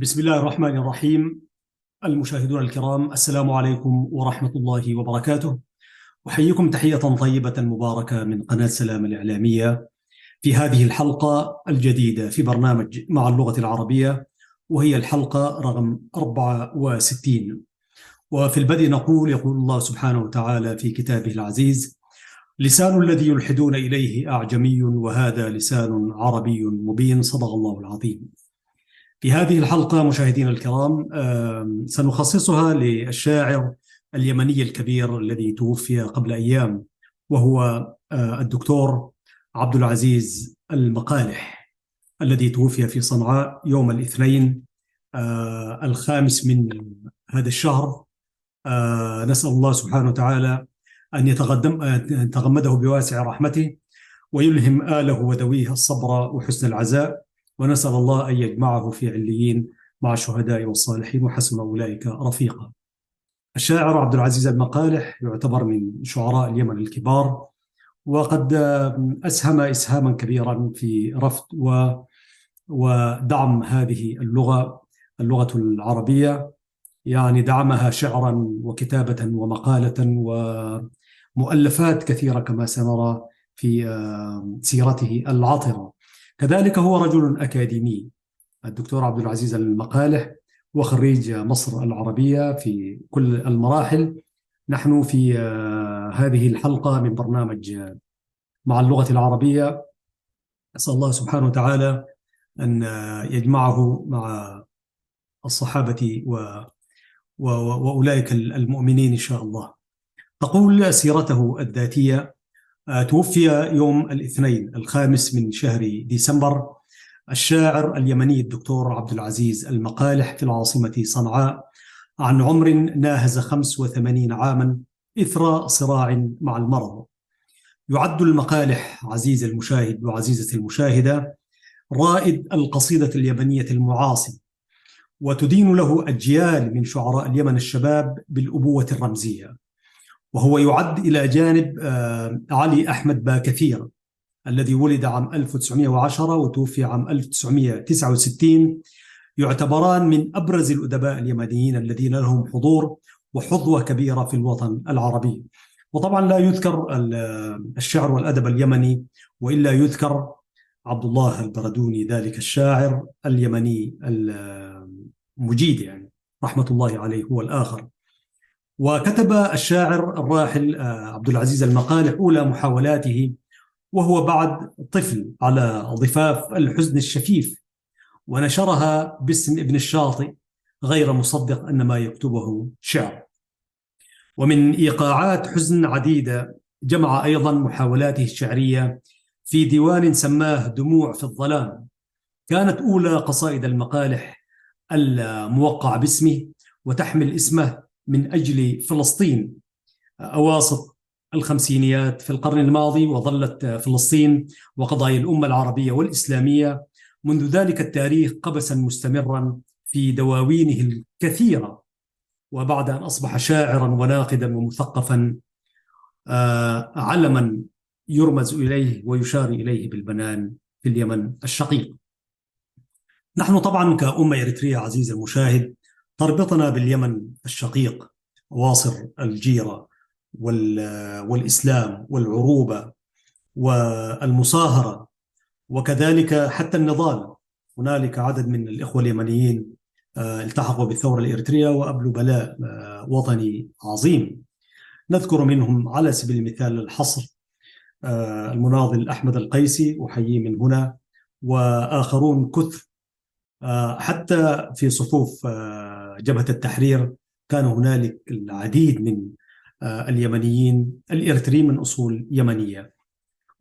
بسم الله الرحمن الرحيم. المشاهدون الكرام، السلام عليكم ورحمة الله وبركاته. أحييكم تحية طيبة مباركة من قناة سلام الإعلامية في هذه الحلقة الجديدة في برنامج مع اللغة العربية، وهي الحلقة رقم 64. وفي البدء يقول الله سبحانه وتعالى في كتابه العزيز: لسان الذي يلحدون إليه أعجمي وهذا لسان عربي مبين. صدق الله العظيم. في هذه الحلقة مشاهدينا الكرام سنخصصها للشاعر اليمني الكبير الذي توفي قبل أيام، وهو الدكتور عبد العزيز المقالح، الذي توفي في صنعاء يوم الاثنين 5 من هذا الشهر. نسأل الله سبحانه وتعالى أن يتغمده بواسع رحمته ويلهم آله وذويه الصبر وحسن العزاء، ونسأل الله أن يجمعه في عليين مع الشهداء والصالحين وحسن أولئك رفيقا. الشاعر عبد العزيز المقالح يعتبر من شعراء اليمن الكبار، وقد أسهم إسهاما كبيرا في رفض ودعم هذه اللغة العربية، يعني دعمها شعرا وكتابة ومقالة ومؤلفات كثيرة كما سنرى في سيرته العطرة. كذلك هو رجل أكاديمي. الدكتور عبد العزيز المقالح وخريج مصر العربية في كل المراحل. نحن في هذه الحلقة من برنامج مع اللغة العربية أسأل الله سبحانه وتعالى أن يجمعه مع الصحابة وأولئك المؤمنين إن شاء الله. تقول سيرته الذاتية: توفي يوم الاثنين 5 من شهر ديسمبر الشاعر اليمني الدكتور عبد العزيز المقالح في العاصمة صنعاء عن عمر ناهز 85 عاما إثر صراع مع المرض. يعد المقالح عزيز المشاهد وعزيزة المشاهدة رائد القصيدة اليمنية المعاصر، وتدين له أجيال من شعراء اليمن الشباب بالأبوة الرمزية، وهو يعد إلى جانب علي أحمد باكثير الذي ولد عام 1910 وتوفي عام 1969. يعتبران من أبرز الأدباء اليمنيين الذين لهم حضور وحظوة كبيرة في الوطن العربي. وطبعا لا يذكر الشعر والأدب اليمني وإلا يذكر عبد الله البردوني، ذلك الشاعر اليمني المجيد، يعني رحمة الله عليه هو الآخر. وكتب الشاعر الراحل عبد العزيز المقالح أولى محاولاته وهو بعد طفل على ضفاف الحزن الشفيف، ونشرها باسم ابن الشاطئ غير مصدق أن ما يكتبه شعر. ومن إيقاعات حزن عديدة جمع أيضا محاولاته الشعرية في ديوان سماه دموع في الظلام. كانت أولى قصائد المقالح الموقع باسمه وتحمل اسمه من أجل فلسطين أواسط الخمسينيات في القرن الماضي، وظلت فلسطين وقضايا الأمة العربية والإسلامية منذ ذلك التاريخ قبسا مستمرا في دواوينه الكثيرة. وبعد أن أصبح شاعرا وناقدا ومثقفا علما يرمز إليه ويشار إليه بالبنان في اليمن الشقيق. نحن طبعا كأمة إريترية عزيز المشاهد تربطنا باليمن الشقيق واصر الجيرة والإسلام والعروبة والمصاهرة، وكذلك حتى النضال. هنالك عدد من الإخوة اليمنيين التحقوا بالثورة الإريترية وأبلوا بلاء وطني عظيم. نذكر منهم على سبيل المثال الحصر المناضل أحمد القيسي، أحييه من هنا، وآخرون كثر. حتى في صفوف جبهة التحرير كان هنالك العديد من اليمنيين الإريتريين من أصول يمنية.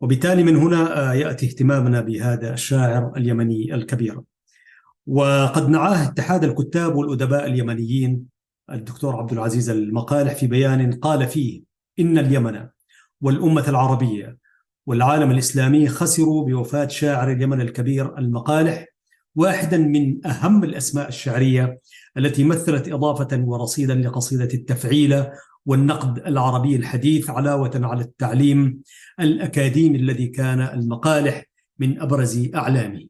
وبالتالي من هنا يأتي اهتمامنا بهذا الشاعر اليمني الكبير. وقد نعاه اتحاد الكتاب والأدباء اليمنيين الدكتور عبد العزيز المقالح في بيان قال فيه: إن اليمن والأمة العربية والعالم الإسلامي خسروا بوفاة شاعر اليمن الكبير المقالح، واحدا من أهم الأسماء الشعرية التي مثلت إضافة ورصيدا لقصيدة التفعيلة والنقد العربي الحديث، علاوة على التعليم الأكاديمي الذي كان المقالح من أبرز أعلامه.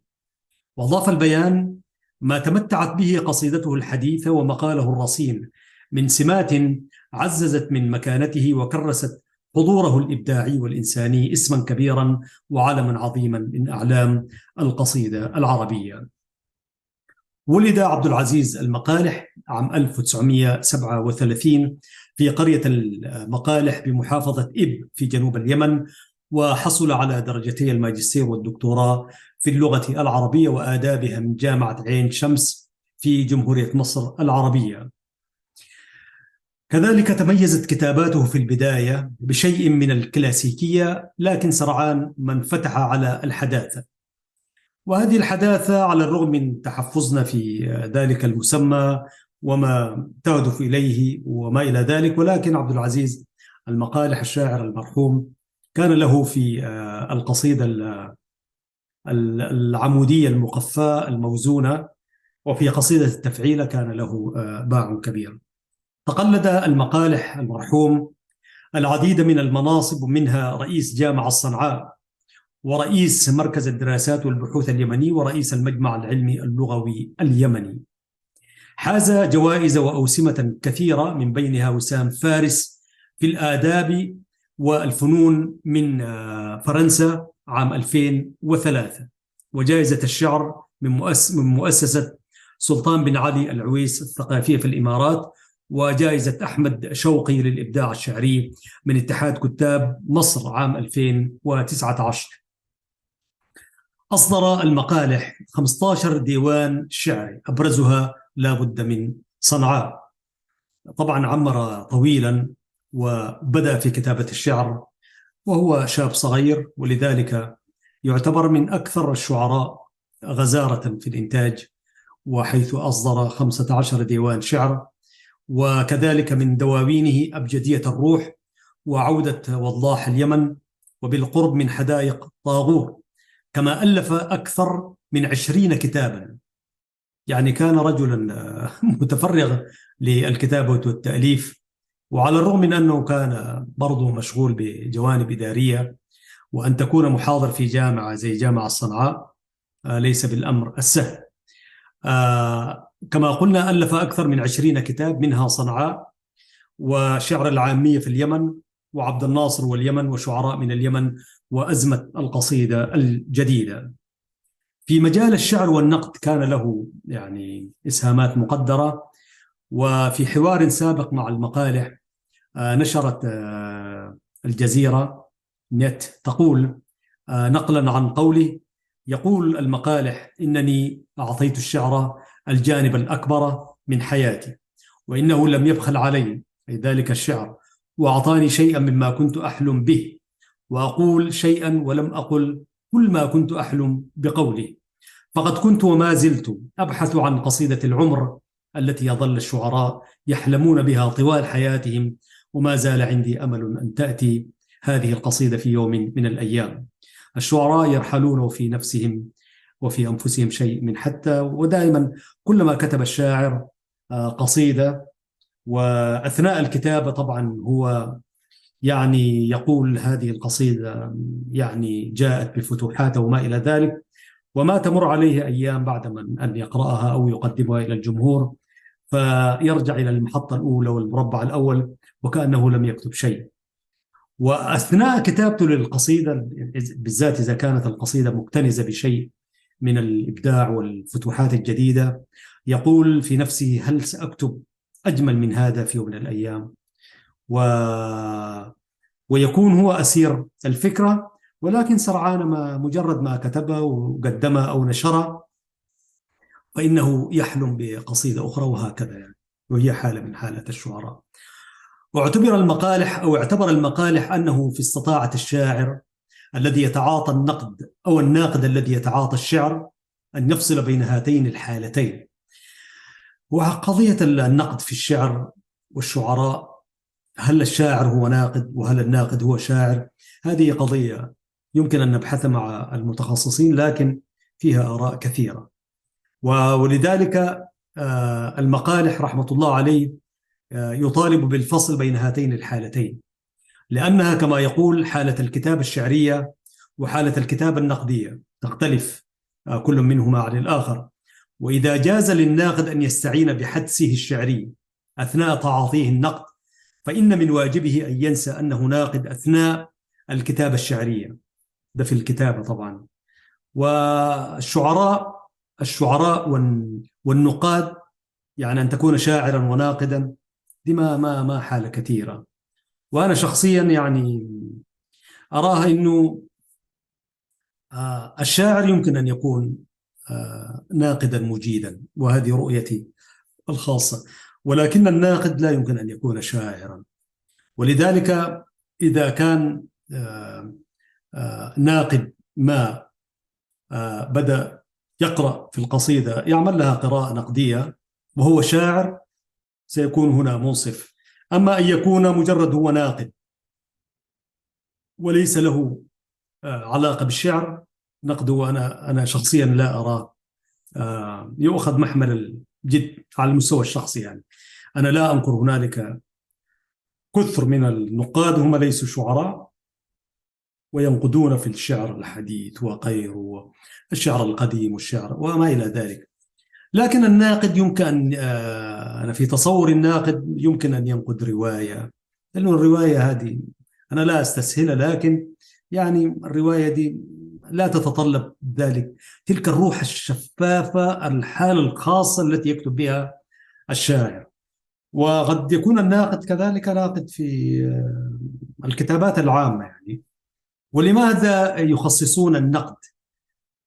وأضاف البيان ما تمتعت به قصيدته الحديثة ومقاله الرصين من سمات عززت من مكانته وكرست حضوره الإبداعي والإنساني اسما كبيرا وعلما عظيما من أعلام القصيدة العربية. ولد عبد العزيز المقالح عام 1937 في قرية المقالح بمحافظة إب في جنوب اليمن، وحصل على درجتي الماجستير والدكتوراه في اللغة العربية وآدابها من جامعة عين شمس في جمهورية مصر العربية. كذلك تميزت كتاباته في البداية بشيء من الكلاسيكية، لكن سرعان ما انفتح على الحداثة، وهذه الحداثة على الرغم من تحفظنا في ذلك المسمى وما تهدف إليه وما إلى ذلك، ولكن عبد العزيز المقالح الشاعر المرحوم كان له في القصيدة العمودية المقفاة الموزونة وفي قصيدة التفعيلة كان له باع كبير. تقلد المقالح المرحوم العديد من المناصب، منها رئيس جامعة صنعاء، ورئيس مركز الدراسات والبحوث اليمني، ورئيس المجمع العلمي اللغوي اليمني. حاز جوائز وأوسمة كثيرة، من بينها وسام فارس في الآداب والفنون من فرنسا عام 2003، وجائزة الشعر من مؤسسة سلطان بن علي العويس الثقافية في الإمارات، وجائزة أحمد شوقي للإبداع الشعري من اتحاد كتاب مصر عام 2019. أصدر المقالح 15 ديوان شعري، أبرزها لا بد من صنعاء. طبعا عمر طويلا وبدأ في كتابة الشعر وهو شاب صغير، ولذلك يعتبر من أكثر الشعراء غزارة في الإنتاج، وحيث أصدر 15 ديوان شعر، وكذلك من دواوينه أبجدية الروح وعودة وضاح اليمن وبالقرب من حدائق طاغور، كما ألف أكثر من 20 كتابا. يعني كان رجلا متفرغ للكتابة والتأليف، وعلى الرغم من أنه كان برضه مشغول بجوانب إدارية، وأن تكون محاضر في جامعة زي جامعة صنعاء ليس بالأمر السهل. كما قلنا ألف أكثر من 20 كتاب، منها صنعاء، وشعر العامية في اليمن، وعبد الناصر واليمن، وشعراء من اليمن، وأزمة القصيدة الجديدة. في مجال الشعر والنقد كان له يعني إسهامات مقدرة، وفي حوار سابق مع المقالح نشرت الجزيرة نت تقول نقلا عن قوله، يقول المقالح: إنني أعطيت الشعر الجانب الأكبر من حياتي، وإنه لم يبخل علي، أي ذلك الشعر، وأعطاني شيئا مما كنت أحلم به، وأقول شيئا ولم أقل كل ما كنت أحلم بقوله، فقد كنت وما زلت أبحث عن قصيدة العمر التي يظل الشعراء يحلمون بها طوال حياتهم، وما زال عندي أمل أن تأتي هذه القصيدة في يوم من الأيام. الشعراء يرحلون وفي نفسهم وفي أنفسهم شيء من حتى، ودائما كلما كتب الشاعر قصيدة وأثناء الكتابة طبعا هو يعني يقول هذه القصيدة يعني جاءت بفتوحات وما إلى ذلك، وما تمر عليه أيام بعد من أن يقرأها أو يقدمها إلى الجمهور فيرجع إلى المحطة الأولى والمربع الأول وكأنه لم يكتب شيء. وأثناء كتابته للقصيدة بالذات إذا كانت القصيدة مكتنزة بشيء من الإبداع والفتوحات الجديدة، يقول في نفسه: هل سأكتب أجمل من هذا في يوم من الأيام؟ ويكون هو أسير الفكرة، ولكن سرعان ما مجرد ما كتبها وقدمها أو نشرها فإنه يحلم بقصيدة أخرى، وهكذا يعني، وهي حالة من حالات الشعراء. اعتبر المقالح أنه في استطاعة الشاعر الذي يتعاطى النقد أو الناقد الذي يتعاطى الشعر أن يفصل بين هاتين الحالتين. وقضية النقد في الشعر والشعراء، هل الشاعر هو ناقد وهل الناقد هو شاعر؟ هذه قضية يمكن أن نبحث مع المتخصصين، لكن فيها آراء كثيرة. ولذلك المقالح رحمة الله عليه يطالب بالفصل بين هاتين الحالتين، لأنها كما يقول حالة الكتابة الشعرية وحالة الكتابة النقدية تختلف كل منهما عن الآخر، وإذا جاز للناقد أن يستعين بحدسه الشعري أثناء تعاطيه النقد، فإن من واجبه أن ينسى أنه ناقد أثناء الكتابة الشعرية. ده في الكتابة طبعا. والشعراء والنقاد، يعني أن تكون شاعرا وناقدا، دي ما حالة كثيرة. وأنا شخصيا يعني أراها أنه الشاعر يمكن أن يكون ناقدا مجيدا، وهذه رؤيتي الخاصة، ولكن الناقد لا يمكن أن يكون شاعرا. ولذلك إذا كان ناقد ما بدأ يقرأ في القصيدة، يعمل لها قراءة نقدية وهو شاعر، سيكون هنا منصف. أما أن يكون مجرد هو ناقد وليس له علاقة بالشعر، نقده أنا شخصيا لا أراه يؤخذ محمل الجد على المستوى الشخصي. يعني أنا لا أنكر هنالك كثر من النقاد هم ليسوا شعراء وينقدون في الشعر الحديث وغيره، الشعر القديم والشعر وما إلى ذلك. لكن الناقد يمكن أن أنا في تصور الناقد يمكن أن ينقد رواية، لأن الرواية هذه أنا لا أستسهلها، لكن يعني الرواية دي لا تتطلب ذلك، تلك الروح الشفافة، الحالة الخاصة التي يكتب بها الشاعر. وقد يكون الناقد كذلك ناقد في الكتابات العامة يعني. ولماذا يخصصون النقد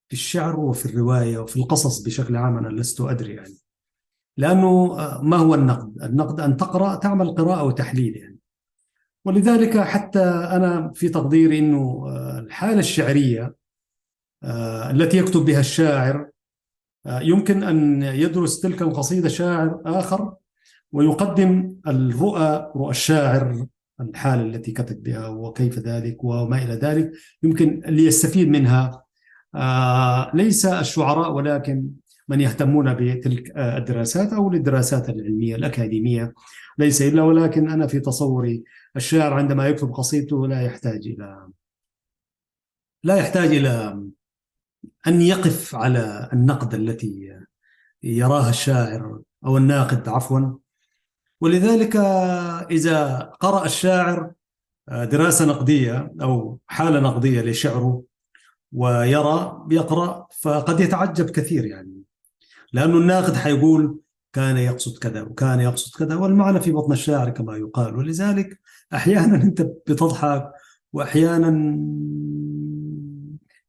في الشعر وفي الرواية وفي القصص بشكل عام؟ أنا لست أدري يعني. لأنه ما هو النقد؟ النقد أن تقرأ، تعمل قراءة وتحليل يعني. ولذلك حتى أنا في تقديري أنه الحالة الشعرية التي يكتب بها الشاعر يمكن أن يدرس تلك القصيدة شاعر آخر ويقدم رؤى الشاعر، الحالة التي كتب بها وكيف ذلك وما إلى ذلك، يمكن ليستفيد منها ليس الشعراء ولكن من يهتمون بتلك الدراسات أو الدراسات العلمية الأكاديمية، ليس إلا. ولكن أنا في تصوري الشاعر عندما يكتب قصيدته لا يحتاج إلى أن يقف على النقد التي يراها الشاعر أو الناقد عفوا. ولذلك إذا قرأ الشاعر دراسة نقدية أو حالة نقدية لشعره يقرأ، فقد يتعجب كثير يعني، لأنه الناقد حيقول كان يقصد كذا وكان يقصد كذا، والمعنى في بطن الشاعر كما يقال. ولذلك أحيانا أنت بتضحك وأحيانا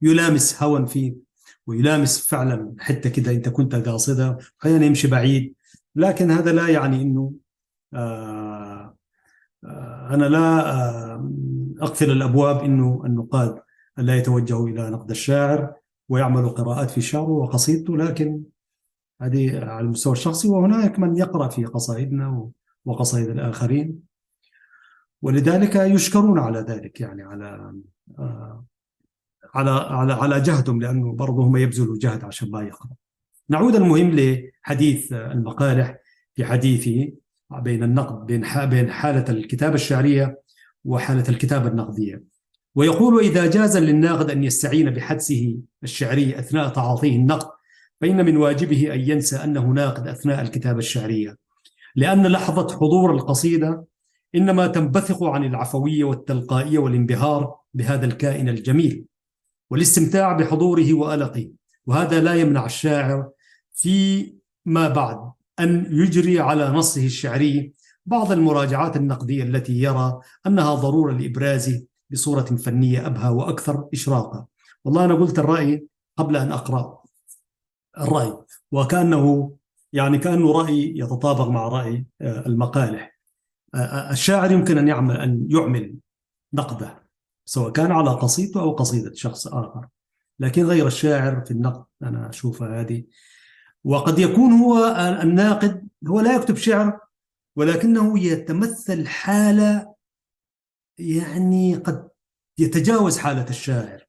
يلامس هوى فيك ويلامس فعلا حتى كده أنت كنت قاصدها، أحيانا يمشي بعيد. لكن هذا لا يعني أنه أنا لا أقفل الأبواب أنه النقاد لا يتوجهوا إلى نقد الشاعر ويعملوا قراءات في شعره وقصيدته، لكن هذه على المستوى الشخصي. وهناك من يقرأ في قصائدنا وقصائد الآخرين، ولذلك يشكرون على ذلك، يعني على جهدهم، لأنه برضه هم يبذلوا جهد عشان ما يقرأ. نعود المهم لحديث المقالح في حديثه بين النقد بين حالة الكتابة الشعرية وحالة الكتابة النقدية. ويقول: إذا جاز للناقد أن يستعين بحدسه الشعري أثناء تعاطيه النقد، فإن من واجبه أن ينسى أنه ناقد أثناء الكتابة الشعرية، لأن لحظة حضور القصيدة إنما تنبثق عن العفوية والتلقائية والانبهار بهذا الكائن الجميل والاستمتاع بحضوره وألقه. وهذا لا يمنع الشاعر فيما بعد أن يجري على نصه الشعري بعض المراجعات النقدية التي يرى أنها ضرورة لإبرازه بصورة فنية أبهى وأكثر إشراقا. والله أنا قلت الرأي قبل أن أقرأ الرأي، وكأنه كأنه رأي يتطابق مع رأي المقالح. الشاعر يمكن أن يعمل نقده سواء كان على قصيدته أو قصيدة شخص آخر، لكن غير الشاعر في النقد أنا أشوفها هذه. وقد يكون هو الناقد هو لا يكتب شعر، ولكنه يتمثل حالة يعني قد يتجاوز حالة الشاعر.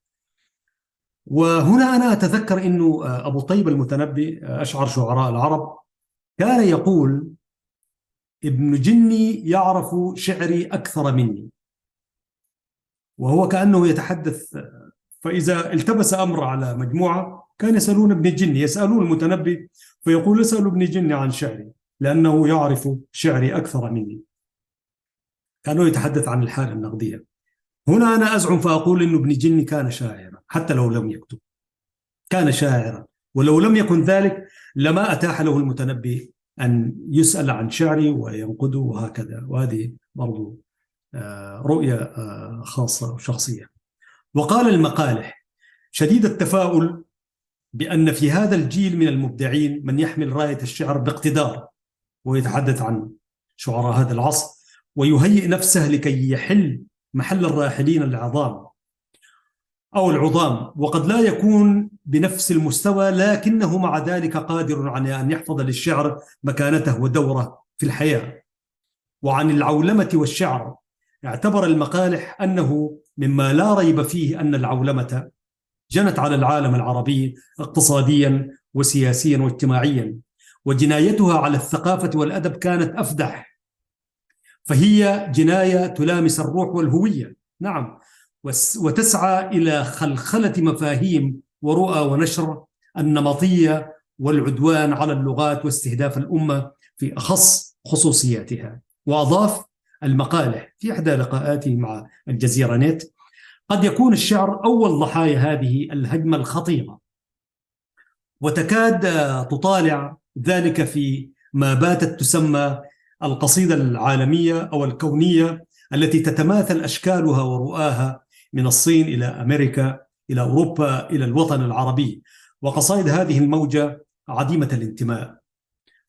وهنا أنا أتذكر أنه أبو طيب المتنبي أشعر شعراء العرب كان يقول: ابن جني يعرف شعري أكثر مني. وهو كأنه يتحدث، فإذا التبس أمر على مجموعة كان يسألون ابن الجني، يسألون المتنبي فيقول اسألوا ابن الجني عن شعري لأنه يعرف شعري أكثر مني. كانوا يتحدث عن الحالة النقدية. هنا أنا أزعم فأقول أن ابن الجني كان شاعرا حتى لو لم يكتب، كان شاعرا، ولو لم يكن ذلك لما أتاح له المتنبي أن يسأل عن شعري وينقده وهكذا. وهذه برضو رؤية خاصة وشخصية. وقال المقالح شديد التفاؤل بأن في هذا الجيل من المبدعين من يحمل راية الشعر باقتدار، ويتحدث عن شعراء هذا العصر، ويهيئ نفسه لكي يحل محل الراحلين العظام أو العظام، وقد لا يكون بنفس المستوى، لكنه مع ذلك قادر على أن يحفظ للشعر مكانته ودوره في الحياة. وعن العولمة والشعر اعتبر المقالح أنه مما لا ريب فيه أن العولمة جنت على العالم العربي اقتصاديا وسياسيا واجتماعيا، وجنايتها على الثقافة والأدب كانت أفدح، فهي جناية تلامس الروح والهوية، نعم، وتسعى إلى خلخلة مفاهيم ورؤى ونشر النمطية والعدوان على اللغات واستهداف الأمة في أخص خصوصياتها. وأضاف المقالح في إحدى لقاءاته مع الجزيرة نت: قد يكون الشعر أول ضحايا هذه الهجمة الخطيرة، وتكاد تطالع ذلك في ما باتت تسمى القصيدة العالمية أو الكونية، التي تتماثل أشكالها ورؤاها من الصين إلى أمريكا إلى أوروبا إلى الوطن العربي. وقصائد هذه الموجة عديمة الانتماء،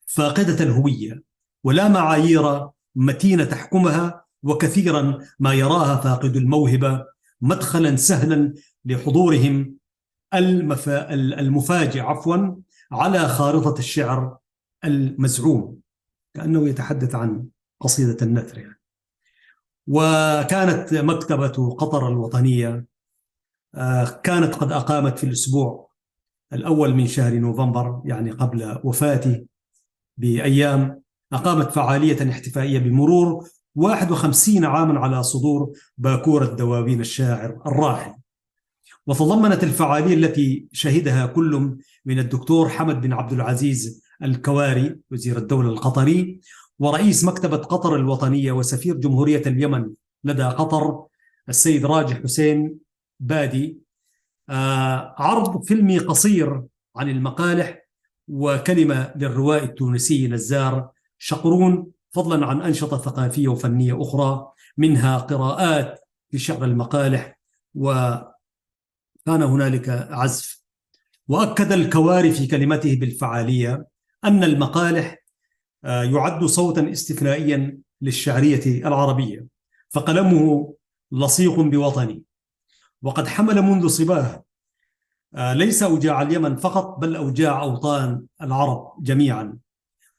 فاقدة الهوية، ولا معايير متينة تحكمها، وكثيرا ما يراها فاقد الموهبة مدخلا سهلا لحضورهم المفاجئ على خارطة الشعر المزعوم، كأنه يتحدث عن قصيدة النثر يعني. وكانت مكتبة قطر الوطنية كانت قد أقامت في الأسبوع الأول من شهر نوفمبر، يعني قبل وفاته بأيام، أقامت فعالية احتفائية بمرور 51 عاما على صدور باكورة دواوين الشاعر الراحل. وتضمنت الفعالية التي شهدها كل من الدكتور حمد بن عبد العزيز الكواري وزير الدولة القطري، ورئيس مكتبة قطر الوطنية وسفير جمهورية اليمن لدى قطر السيد راجح حسين بادي، عرض فيلمي قصير عن المقالح، وكلمة للروائي التونسي نزار شقرون، فضلا عن أنشطة ثقافية وفنية أخرى منها قراءات في شعر المقالح، وكان هنالك عزف. وأكد الكواري في كلمته بالفعالية أن المقالح يعد صوتا استثنائيا للشعرية العربية، فقلمه لصيق بوطني، وقد حمل منذ صباه ليس أوجاع اليمن فقط بل أوجاع أوطان العرب جميعا،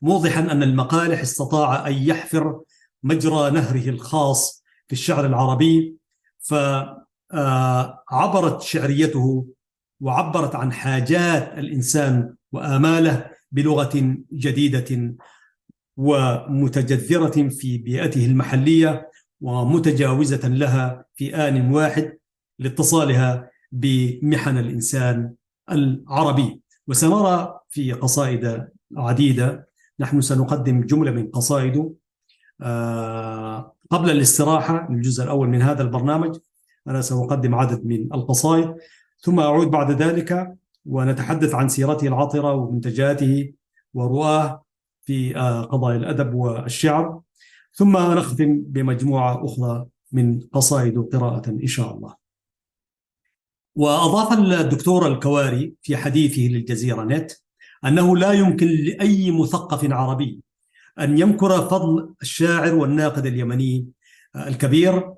موضحا أن المقالح استطاع أن يحفر مجرى نهره الخاص في الشعر العربي، فعبرت شعريته وعبرت عن حاجات الإنسان وآماله بلغة جديدة ومتجذرة في بيئته المحلية ومتجاوزة لها في آن واحد لاتصالها بمحن الإنسان العربي. وسنرى في قصائد عديدة، نحن سنقدم جملة من قصائده قبل الاستراحة للجزء الأول من هذا البرنامج. أنا سأقدم عدد من القصائد، ثم أعود بعد ذلك ونتحدث عن سيرته العطرة ومنتجاته ورؤاه في قضايا الأدب والشعر، ثم نختم بمجموعة أخرى من قصائد قراءة إن شاء الله. وأضاف الدكتور الكواري في حديثه للجزيرة نت أنه لا يمكن لأي مثقف عربي أن ينكر فضل الشاعر والناقد اليمني الكبير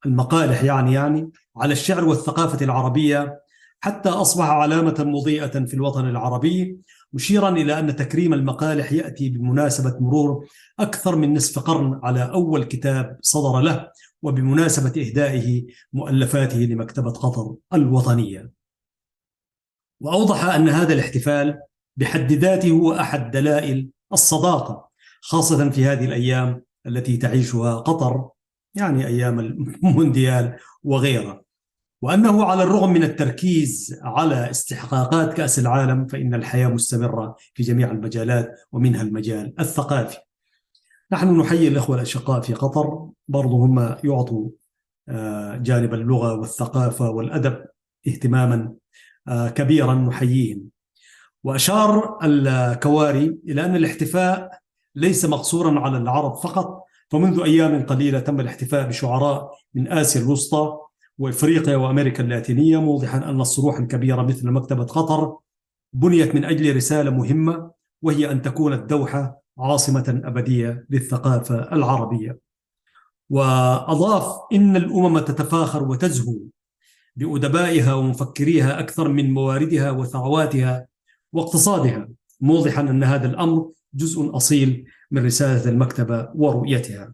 المقالح يعني على الشعر والثقافة العربية، حتى أصبح علامة مضيئة في الوطن العربي، مشيرا إلى أن تكريم المقالح يأتي بمناسبة مرور أكثر من نصف قرن على أول كتاب صدر له، وبمناسبة إهدائه مؤلفاته لمكتبة قطر الوطنية. وأوضح أن هذا الاحتفال بحد ذاته هو أحد دلائل الصداقة، خاصة في هذه الأيام التي تعيشها قطر، يعني أيام المونديال وغيرها. وأنه على الرغم من التركيز على استحقاقات كأس العالم فإن الحياة مستمرة في جميع المجالات ومنها المجال الثقافي. نحن نحيي الإخوة الأشقاء في قطر، برضو هم يعطوا جانب اللغة والثقافة والأدب اهتماما كبيرا، نحييهم. وأشار الكواري إلى أن الاحتفاء ليس مقصورا على العرب فقط، فمنذ أيام قليلة تم الاحتفاء بشعراء من آسيا الوسطى وإفريقيا وأمريكا اللاتينية، موضحا أن الصروح الكبيرة مثل مكتبة قطر بنيت من أجل رسالة مهمة، وهي أن تكون الدوحة عاصمة أبدية للثقافة العربية. وأضاف إن الأمم تتفاخر وتزهو بأدبائها ومفكريها أكثر من مواردها وثرواتها واقتصادها، موضحا أن هذا الأمر جزء أصيل من رسالة المكتبة ورؤيتها.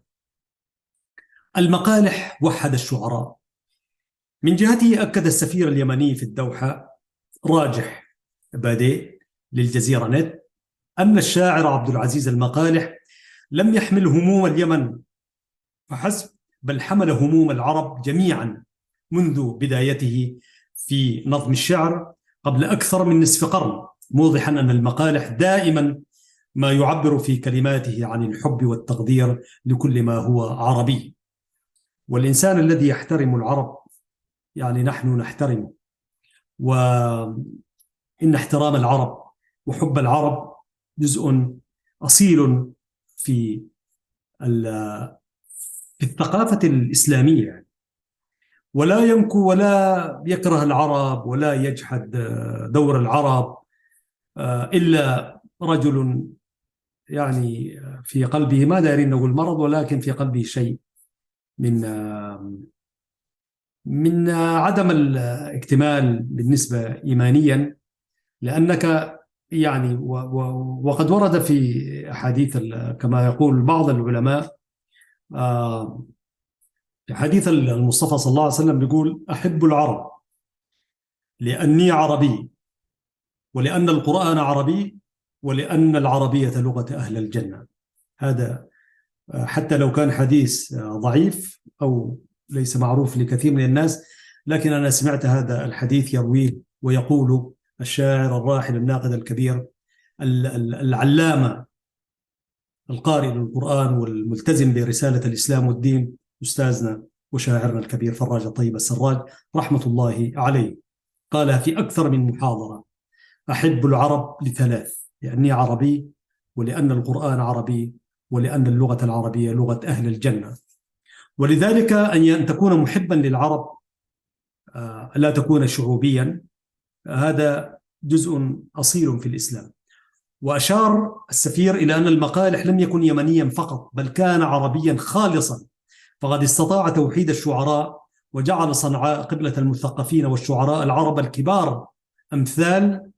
المقالح وحد الشعراء. من جهته أكد السفير اليمني في الدوحة راجح بادئ للجزيرة نت أن الشاعر عبد العزيز المقالح لم يحمل هموم اليمن فحسب، بل حمل هموم العرب جميعا منذ بدايته في نظم الشعر قبل أكثر من نصف قرن، موضحا أن المقالح دائما ما يعبر في كلماته عن الحب والتقدير لكل ما هو عربي. والإنسان الذي يحترم العرب يعني نحن نحترمه، وإن احترام العرب وحب العرب جزء أصيل في الثقافة الإسلامية، ولا ينكو ولا يكره العرب ولا يجحد دور العرب إلا رجل يعني في قلبه ما دارين نقول مرض، ولكن في قلبه شيء من عدم الاكتمال بالنسبة إيمانيا، لأنك يعني وقد ورد في أحاديث كما يقول بعض العلماء في حديث المصطفى صلى الله عليه وسلم بيقول: أحب العرب لأني عربي، ولأن القرآن عربي، ولأن العربية لغة أهل الجنة. هذا حتى لو كان حديث ضعيف أو ليس معروف لكثير من الناس، لكن أنا سمعت هذا الحديث يرويه ويقول الشاعر الراحل الناقد الكبير العلامة القارئ للقرآن والملتزم برسالة الإسلام والدين أستاذنا وشاعرنا الكبير فراج الطيب السراج رحمة الله عليه، قالها في أكثر من محاضرة: أحب العرب لثلاث: لأني عربي، ولأن القرآن عربي، ولأن اللغة العربية لغة أهل الجنة. ولذلك أن تكون محبا للعرب لا تكون شعوبيا، هذا جزء أصيل في الإسلام. وأشار السفير إلى أن المقالح لم يكن يمنيا فقط، بل كان عربيا خالصا، فقد استطاع توحيد الشعراء وجعل صنعاء قبلة المثقفين والشعراء العرب الكبار أمثال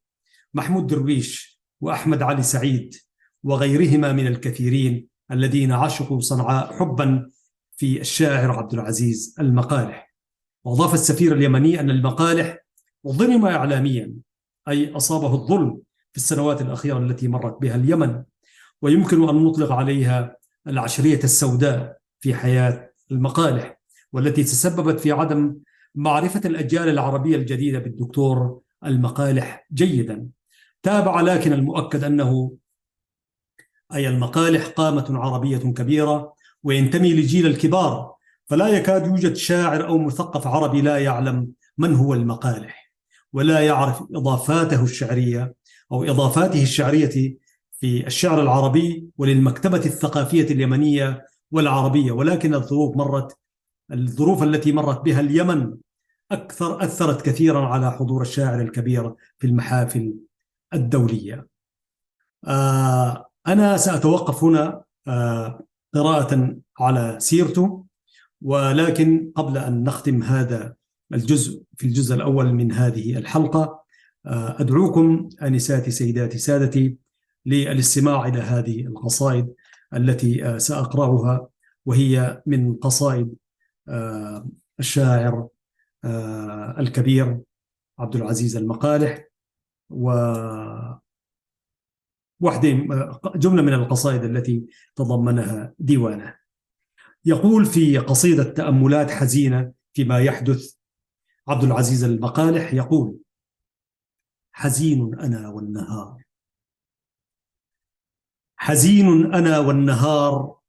محمود درويش وأحمد علي سعيد وغيرهما من الكثيرين الذين عشقوا صنعاء حبا في الشاعر عبد العزيز المقالح. وأضاف السفير اليمني أن المقالح ظلم إعلاميا، أي أصابه الظلم في السنوات الأخيرة التي مرت بها اليمن، ويمكن أن نطلق عليها العشرية السوداء في حياة المقالح، والتي تسببت في عدم معرفة الأجيال العربية الجديدة بالدكتور المقالح جيدا. تابع: لكن المؤكد أنه أي المقالح قامة عربية كبيرة وينتمي لجيل الكبار، فلا يكاد يوجد شاعر أو مثقف عربي لا يعلم من هو المقالح ولا يعرف إضافاته الشعرية أو إضافاته الشعرية في الشعر العربي وللمكتبة الثقافية اليمنية والعربية. ولكن الظروف التي مرت بها اليمن أثرت كثيرا على حضور الشاعر الكبير في المحافل الدولية. أنا سأتوقف هنا قراءة على سيرته، ولكن قبل أن نختم هذا الجزء في الجزء الأول من هذه الحلقة، أدعوكم أنساتي سيداتي سادتي للاستماع إلى هذه القصائد التي سأقرأها، وهي من قصائد الشاعر الكبير عبد العزيز المقالح، جملة من القصائد التي تضمنها ديوانه. يقول في قصيدة تأملات حزينة فيما يحدث عبد العزيز المقالح يقول: حزين أنا والنهار، حزين أنا والنهار،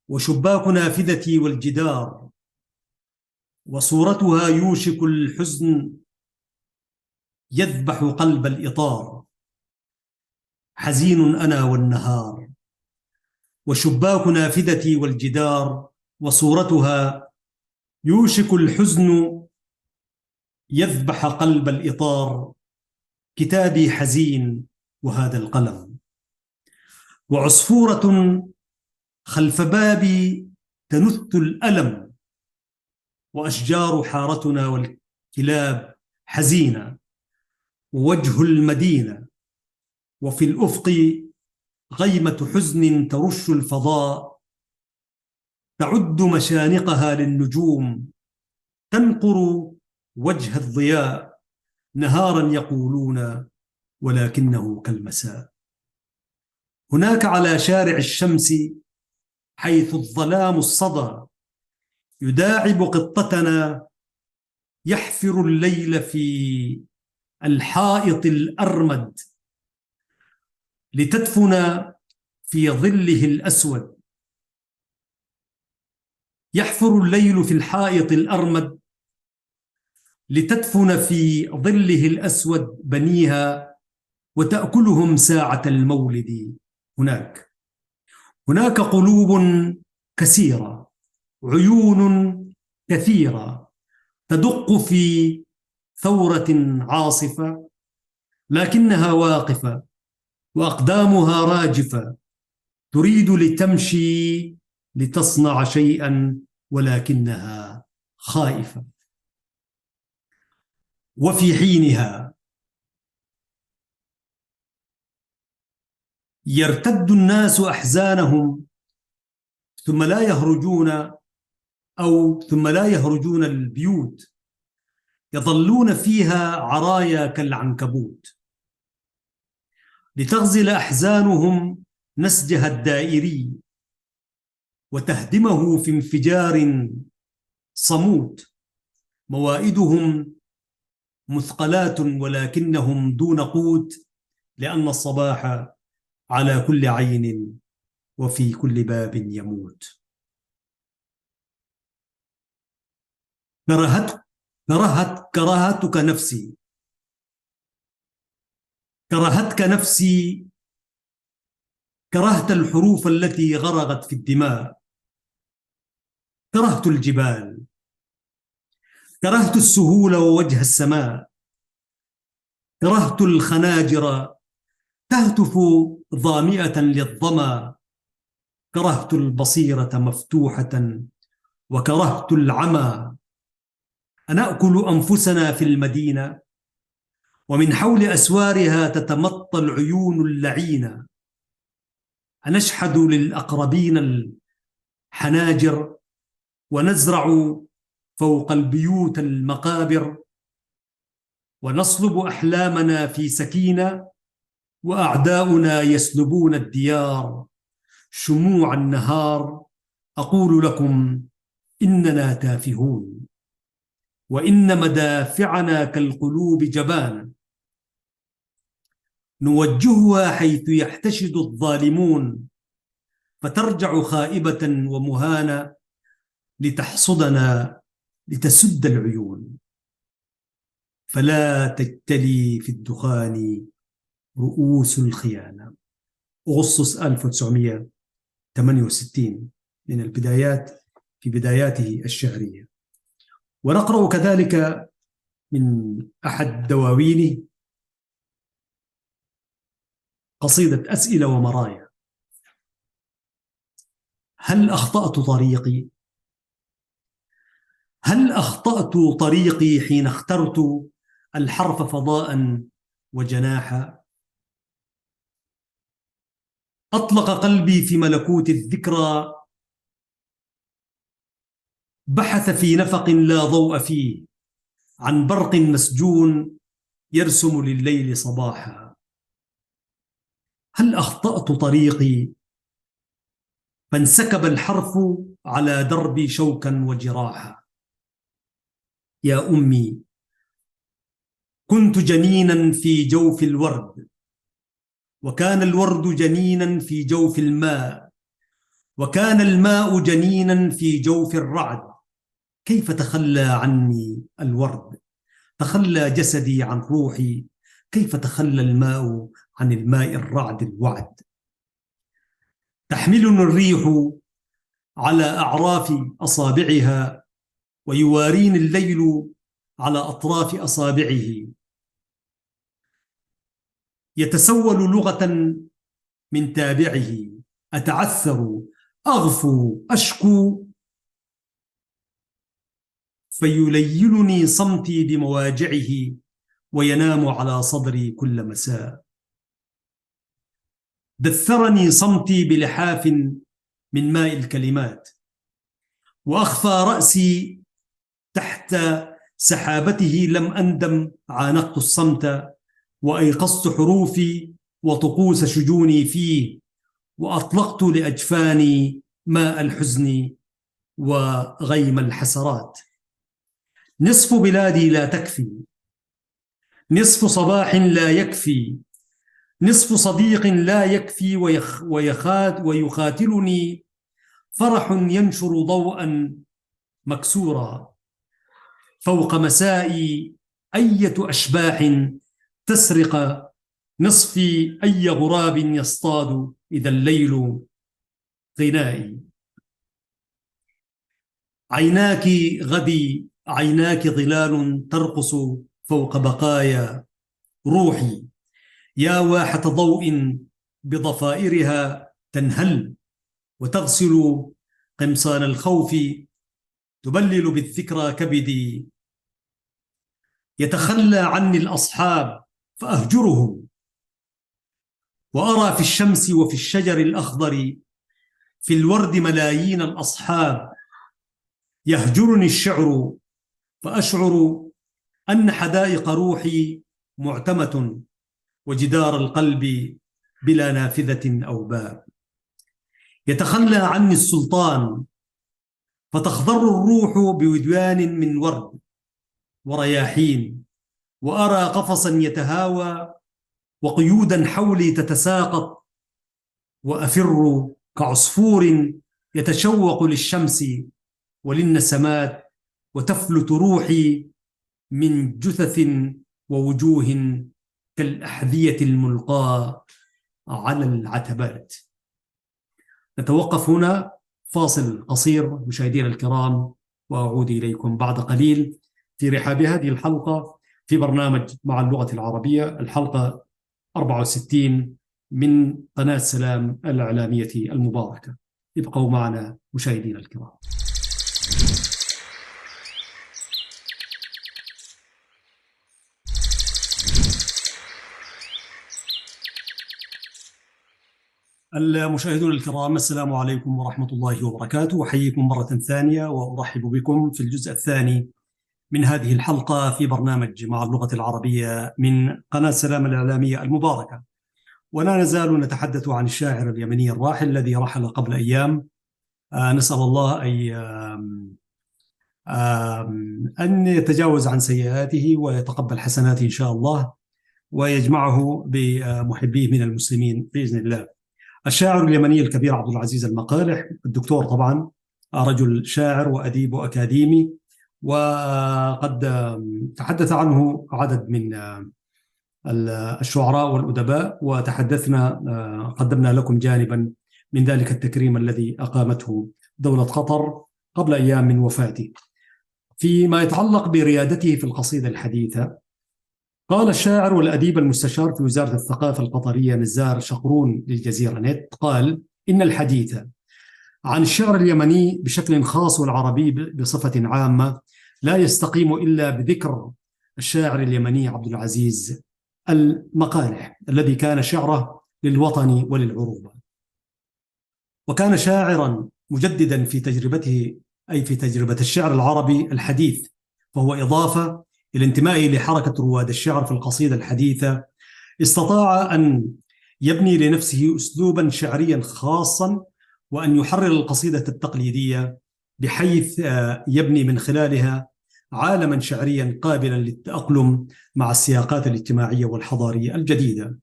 وشباك نافذتي والجدار، وصورتها يوشك الحزن يذبح قلب الإطار. حزين أنا والنهار، وشباك نافذتي والجدار، وصورتها يوشك الحزن يذبح قلب الإطار. كتابي حزين وهذا القلم، وعصفورة خلف بابي تنث الألم، وأشجار حارتنا والكلاب حزينة، ووجه المدينة وفي الأفق غيمة حزن ترش الفضاء، تعد مشانقها للنجوم، تنقر وجه الضياء، نهارا يقولون ولكنه كالمساء. هناك على شارع الشمس حيث الظلام الصدى يداعب قطتنا، يحفر الليل في الحائط الأرمد لتدفن في ظله الأسود. يحفر الليل في الحائط الأرمد لتدفن في ظله الأسود بنيها، وتأكلهم ساعة المولد. هناك قلوب كثيرة، عيون كثيرة تدق في ثورة عاصفة، لكنها واقفة وأقدامها راجفة، تريد لتمشي لتصنع شيئا ولكنها خائفة. وفي حينها يرتد الناس أحزانهم ثم لا يهرجون البيوت، يظلون فيها عرايا كالعنكبوت، لتغزل أحزانهم نسجها الدائري وتهدمه في انفجار صموت. موائدهم مثقلات ولكنهم دون قوت، لأن الصباح على كل عين وفي كل باب يموت. كرهتك نفسي، كرهتك نفسي، كرهت الحروف التي غرقت في الدماء، كرهت الجبال، كرهت السهول ووجه السماء، كرهت الخناجر تهتف ظامئة للظما، كرهت البصيرة مفتوحة وكرهت العمى. أنأكل أنفسنا في المدينة ومن حول أسوارها تتمطى العيون اللعينة، أنشحذ للأقربين الحناجر ونزرع فوق البيوت المقابر، ونصلب أحلامنا في سكينة وأعداؤنا يسلبون الديار. شموع النهار أقول لكم إننا تافهون، وإن مدافعنا كالقلوب جبان، نوجهها حيث يحتشد الظالمون، فترجع خائبة ومهانة لتحصدنا لتسد العيون. فلا تجتلي في الدخان رؤوس الخيانة. أغسطس 1968 من البدايات، في بداياته الشعرية. ونقرأ كذلك من أحد دواوينه قصيدة أسئلة ومرايا: هل أخطأت طريقي؟ هل أخطأت طريقي حين اخترت الحرف فضاء وجناحا؟ أطلق قلبي في ملكوت الذكرى، بحث في نفق لا ضوء فيه، عن برق مسجون يرسم لليل صباحا. هل أخطأت طريقي فانسكب الحرف على دربي شوكا وجراحا؟ يا أمي كنت جنينا في جوف الورد، وكان الورد جنينا في جوف الماء، وكان الماء جنينا في جوف الرعد. كيف تخلى عني الورد؟ تخلى جسدي عن روحي. كيف تخلى الماء عن الماء الرعد الوعد؟ تحملني الريح على أعراف أصابعها، ويواريني الليل على أطراف أصابعه. يتسول لغة من تابعه، أتعثر أغفو أشكو، فيليلني صمتي بمواجعه، وينام على صدري كل مساء. دثرني صمتي بلحاف من ماء الكلمات، وأخفى رأسي تحت سحابته. لم أندم، عانقت الصمت، وأيقظت حروفي وطقوس شجوني فيه، وأطلقت لأجفاني ماء الحزن وغيم الحسرات. نصف بلادي لا تكفي، نصف صباح لا يكفي، نصف صديق لا يكفي، ويخاتلني فرح ينشر ضوءا مكسورا فوق مسائي. أية أشباح تسرق نصفي، أي غراب يصطاد إذا الليل غنائي. عيناك غدي، عيناك ظلال ترقص فوق بقايا روحي. يا واحة ضوء بضفائرها تنهل، وتغسل قمصان الخوف، تبلل بالذكرى كبدي. يتخلى عني الأصحاب فأهجرهم، وأرى في الشمس وفي الشجر الأخضر في الورد ملايين الأصحاب. يهجرني الشعر فأشعر أن حدائق روحي معتمة، وجدار القلب بلا نافذة أو باب. يتخلى عني السلطان فتخضر الروح بوديان من ورد ورياحين، وأرى قفصا يتهاوى وقيودا حولي تتساقط، وأفر كعصفور يتشوق للشمس وللنسمات، وتفلت روحي من جثث ووجوه كالأحذية الملقاة على العتبات. نتوقف هنا، فاصل قصير مشاهدينا الكرام، وأعود إليكم بعد قليل في رحاب هذه الحلقة في برنامج مع اللغة العربية، الحلقة 64 من قناة سلام الإعلامية المباركة. ابقوا معنا مشاهدينا الكرام. المشاهدون الكرام، السلام عليكم ورحمة الله وبركاته. أحييكم مرة ثانية وأرحب بكم في الجزء الثاني من هذه الحلقة في برنامج مع اللغة العربية من قناة سلام الإعلامية المباركة. ولا نزال نتحدث عن الشاعر اليمني الراحل الذي رحل قبل أيام. نسأل الله أن يتجاوز عن سيئاته ويتقبل حسناته إن شاء الله، ويجمعه بمحبيه من المسلمين بإذن الله. الشاعر اليمني الكبير عبد العزيز المقالح، الدكتور طبعا، رجل شاعر وأديب وأكاديمي، وقد تحدث عنه عدد من الشعراء والأدباء، وتحدثنا قدمنا لكم جانبا من ذلك التكريم الذي أقامته دولة قطر قبل أيام من وفاته. فيما يتعلق بريادته في القصيدة الحديثة، قال الشاعر والأديب المستشار في وزارة الثقافة القطرية نزار شقرون للجزيرة نت، قال: إن الحديث عن الشعر اليمني بشكل خاص والعربي بصفة عامة لا يستقيم إلا بذكر الشاعر اليمني عبد العزيز المقالح، الذي كان شعره للوطن وللعروبة، وكان شاعرا مجددا في تجربته، أي في تجربة الشعر العربي الحديث، فهو إضافة إلى انتمائه لحركة رواد الشعر في القصيدة الحديثة. استطاع أن يبني لنفسه أسلوبا شعريا خاصا، وأن يحرر القصيدة التقليدية بحيث يبني من خلالها عالما شعريا قابلا للتأقلم مع السياقات الاجتماعية والحضارية الجديدة.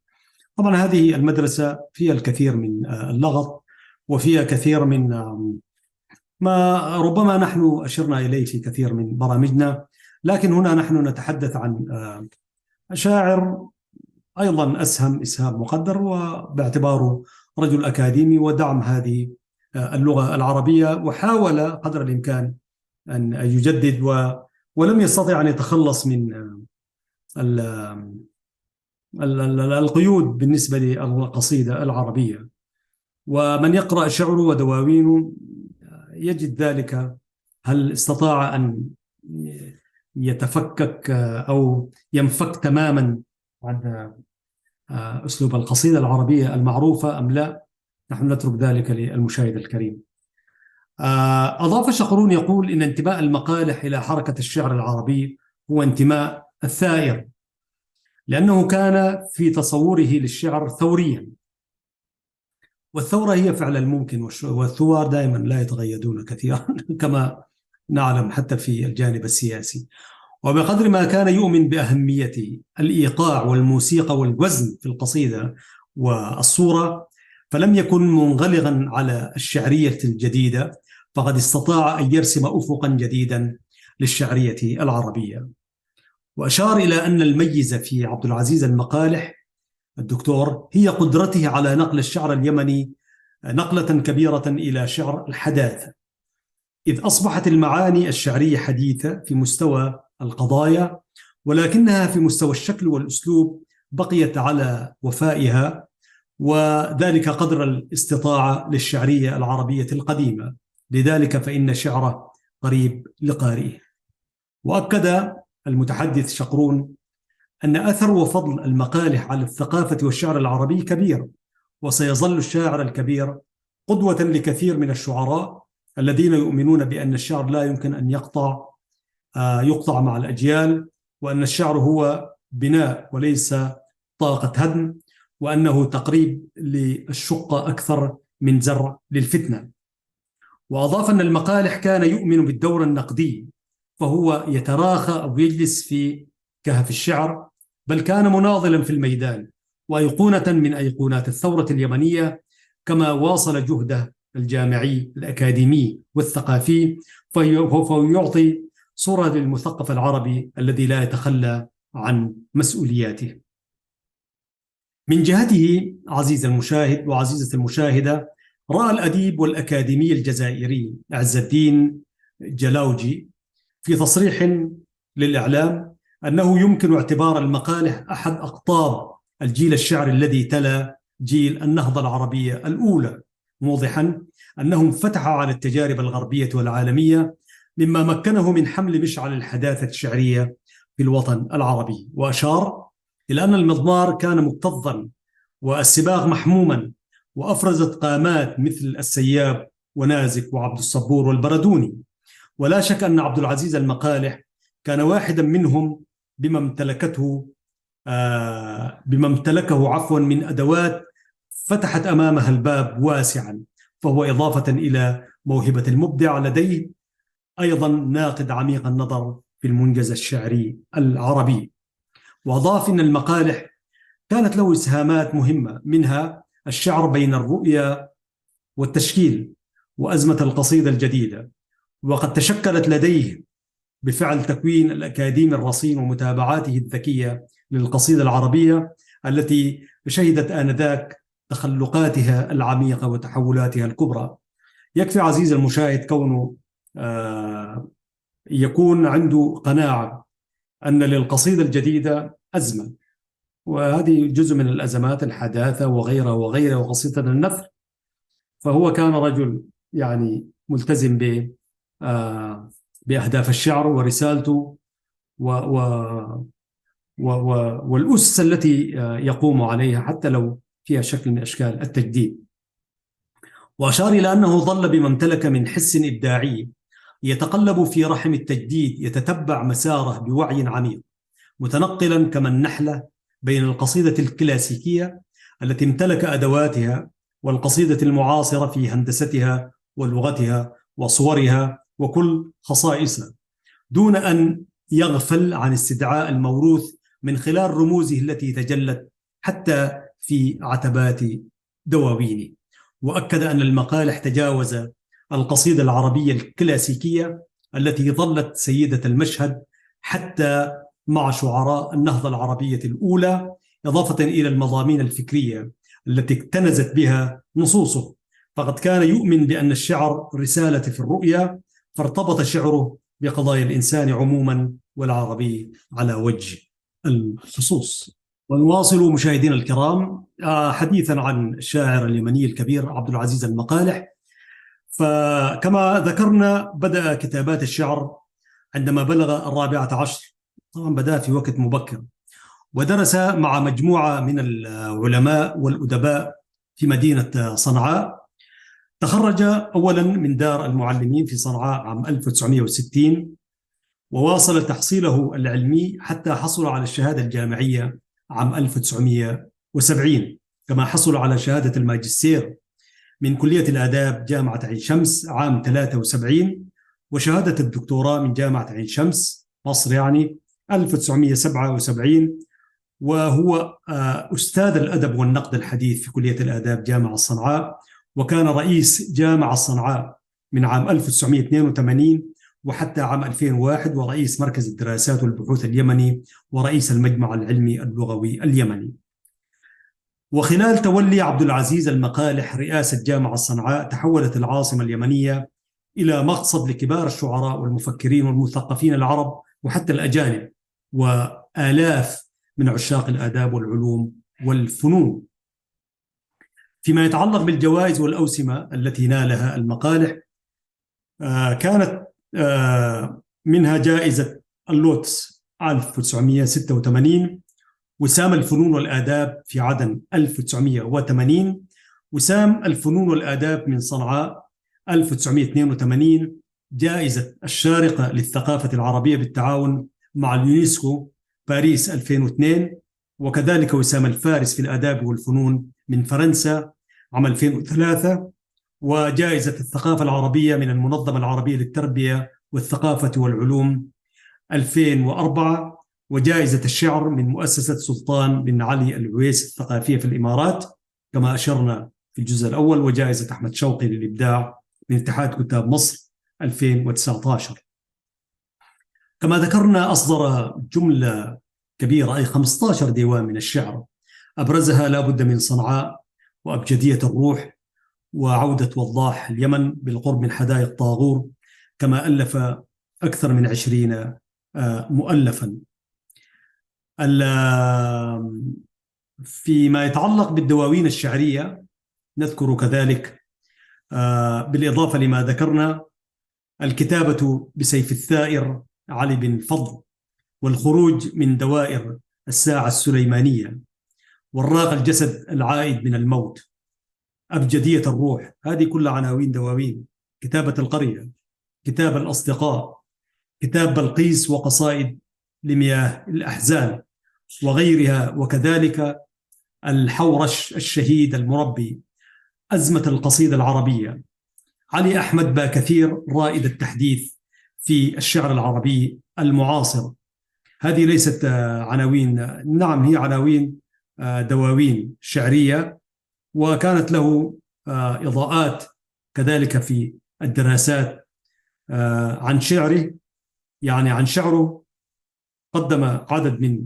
طبعا هذه المدرسة فيها الكثير من اللغط، وفيها كثير من ما ربما نحن أشرنا إليه في كثير من برامجنا، لكن هنا نحن نتحدث عن شاعر أيضا أسهم إسهام مقدر، وباعتباره رجل أكاديمي ودعم هذه اللغة العربية، وحاول قدر الإمكان أن يجدد ولم يستطع أن يتخلص من القيود بالنسبة للقصيدة العربية. ومن يقرأ شعره ودواوينه يجد ذلك. هل استطاع أن يتفكك أو ينفك تماما عن أسلوب القصيدة العربية المعروفة أم لا؟ نحن نترك ذلك للمشاهد الكريم. أضاف شقرون يقول إن انتماء المقالح إلى حركة الشعر العربي هو انتماء الثائر، لأنه كان في تصوره للشعر ثوريا، والثورة هي فعل الممكن، والثوار دائما لا يتغيدون كثيرا كما نعلم حتى في الجانب السياسي. وبقدر ما كان يؤمن بأهمية الإيقاع والموسيقى والوزن في القصيدة والصورة، فلم يكن منغلقا على الشعرية الجديدة، فقد استطاع أن يرسم أفقا جديدا للشعرية العربية. وأشار إلى أن الميز في عبد العزيز المقالح الدكتور هي قدرته على نقل الشعر اليمني نقلة كبيرة إلى شعر الحداثة، إذ أصبحت المعاني الشعرية حديثة في مستوى القضايا، ولكنها في مستوى الشكل والأسلوب بقيت على وفائها، وذلك قدر الاستطاعة للشعرية العربية القديمة. لذلك فإن شعره قريب لقارئه. وأكد المتحدث شقرون أن أثر وفضل المقالح على الثقافة والشعر العربي كبير، وسيظل الشاعر الكبير قدوة لكثير من الشعراء الذين يؤمنون بأن الشعر لا يمكن أن يقطع مع الأجيال، وأن الشعر هو بناء وليس طاقة هدم، وأنه تقريب للشقة أكثر من زرع للفتنة. وأضاف أن المقالح كان يؤمن بالدور النقدي، فهو يتراخى أو يجلس في كهف الشعر، بل كان مناضلا في الميدان وأيقونة من أيقونات الثورة اليمنية، كما واصل جهده الجامعي الأكاديمي والثقافي، فهو يعطي صورة للمثقف العربي الذي لا يتخلى عن مسؤولياته. من جهته عزيز المشاهد وعزيزة المشاهدة، رأى الأديب والأكاديمي الجزائري عز الدين جلاوجي في تصريح للإعلام أنه يمكن اعتبار المقالح أحد أقطاب الجيل الشعري الذي تلا جيل النهضة العربية الأولى، موضحا أنهم فتحوا على التجارب الغربية والعالمية، مما مكنه من حمل مشعل الحداثة الشعرية في الوطن العربي. وأشار إلى أن المضمار كان مكتظا والسباغ محموما، وأفرزت قامات مثل السياب ونازك وعبد الصبور والبردوني. ولا شك أن عبد العزيز المقالح كان واحدا منهم بما امتلكه من أدوات فتحت أمامها الباب واسعا، فهو إضافة إلى موهبة المبدع لديه أيضا ناقد عميق النظر في المنجز الشعري العربي. وأضاف أن المقالح كانت له إسهامات مهمة، منها الشعر بين الرؤية والتشكيل وأزمة القصيدة الجديدة، وقد تشكلت لديه بفعل تكوين الأكاديمي الرصين ومتابعاته الذكية للقصيدة العربية التي شهدت آنذاك تخلقاتها العميقة وتحولاتها الكبرى. يكفي عزيز المشاهد كونه يكون عنده قناعة أن للقصيدة الجديدة أزمة، وهذه جزء من الأزمات، الحداثة وغيرها وغيرها، وقصيدة النثر. فهو كان رجل يعني ملتزم بأهداف الشعر ورسالته والأسس التي يقوم عليها، حتى لو فيها شكل من أشكال التجديد. وأشار إلى أنه ظل بما امتلك من حس إبداعي يتقلب في رحم التجديد، يتتبع مساره بوعي عميق، متنقلا كما النحلة بين القصيدة الكلاسيكية التي امتلك أدواتها والقصيدة المعاصرة في هندستها ولغتها وصورها وكل خصائصها. دون أن يغفل عن استدعاء الموروث من خلال رموزه التي تجلت حتى في عتبات دواوينه. وأكد أن المقالح تجاوز القصيدة العربية الكلاسيكية التي ظلت سيدة المشهد حتى مع شعراء النهضة العربية الأولى، إضافة إلى المضامين الفكرية التي اكتنزت بها نصوصه. فقد كان يؤمن بأن الشعر رسالة في الرؤيا، فارتبط شعره بقضايا الإنسان عموما والعربي على وجه الخصوص. ونواصل مشاهدينا الكرام حديثا عن الشاعر اليمني الكبير عبد العزيز المقالح. فكما ذكرنا بدأ كتابات الشعر عندما بلغ 14، طبعا بدأ في وقت مبكر، ودرس مع مجموعة من العلماء والأدباء في مدينة صنعاء. تخرج أولا من دار المعلمين في صنعاء عام 1960، وواصل تحصيله العلمي حتى حصل على الشهادة الجامعية عام 1970، كما حصل على شهادة الماجستير من كلية الآداب جامعة عين شمس عام 73، وشهادة الدكتوراه من جامعة عين شمس مصر يعني 1977. وهو أستاذ الأدب والنقد الحديث في كلية الآداب جامعة صنعاء، وكان رئيس جامعة صنعاء من عام 1982 وحتى عام 2001، ورئيس مركز الدراسات والبحوث اليمني، ورئيس المجمع العلمي اللغوي اليمني. وخلال تولي عبد العزيز المقالح رئاسة جامعة صنعاء، تحولت العاصمة اليمنية إلى مقصد لكبار الشعراء والمفكرين والمثقفين العرب وحتى الأجانب، وآلاف من عشاق الآداب والعلوم والفنون. فيما يتعلق بالجوائز والأوسمة التي نالها المقالح، كانت منها جائزة اللوتس 1986، وسام الفنون والآداب في عدن 1980، وسام الفنون والآداب من صنعاء 1982، جائزة الشارقة للثقافة العربية بالتعاون مع اليونسكو باريس 2002، وكذلك وسام الفارس في الآداب والفنون من فرنسا عام 2003، وجائزة الثقافة العربية من المنظمة العربية للتربية والثقافة والعلوم 2004، وجائزة الشعر من مؤسسة سلطان بن علي العويس الثقافية في الإمارات كما أشرنا في الجزء الأول، وجائزة أحمد شوقي للإبداع من اتحاد كتاب مصر 2019. كما ذكرنا أصدر جملة كبيرة أي 15 ديوان من الشعر، أبرزها لا بد من صنعاء، وأبجدية الروح، وعودة وضاح اليمن بالقرب من حدائق طاغور، كما ألف أكثر من 20 مؤلفا. فيما يتعلق بالدواوين الشعرية نذكر كذلك بالإضافة لما ذكرنا الكتابة بسيف الثائر علي بن فضل، والخروج من دوائر الساعة السليمانية، والراق الجسد العائد من الموت، أبجدية الروح، هذه كلها عناوين دواوين. كتابة القرية، كتاب الأصدقاء، كتاب بلقيس وقصائد لمياه الأحزان وغيرها، وكذلك الحورش الشهيد المربي، أزمة القصيدة العربية. علي أحمد باكثير رائد التحديث في الشعر العربي المعاصر. هذه ليست عناوين، نعم هي عناوين دواوين شعرية، وكانت له إضاءات كذلك في الدراسات عن شعره، يعني عن شعره قدم عدد من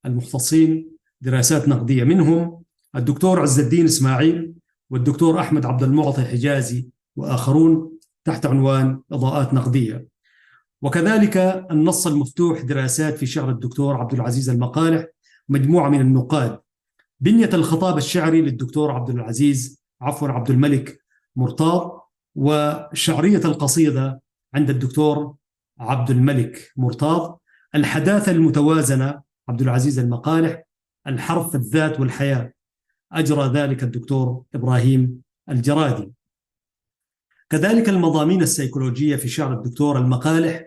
المختصين دراسات نقدية، منهم الدكتور عز الدين إسماعيل والدكتور أحمد عبد المعطي حجازي وآخرون، تحت عنوان إضاءات نقدية. وكذلك النص المفتوح دراسات في شعر الدكتور عبد العزيز المقالح، مجموعة من النقاد. بنية الخطاب الشعري للدكتور عبد الملك مرتاض، وشعرية القصيدة عند الدكتور عبد الملك مرتاض. الحداثة المتوازنة عبد العزيز المقالح. الحرف، الذات والحياة، أجرى ذلك الدكتور إبراهيم الجرادي. كذلك المضامين السيكولوجية في شعر الدكتور المقالح،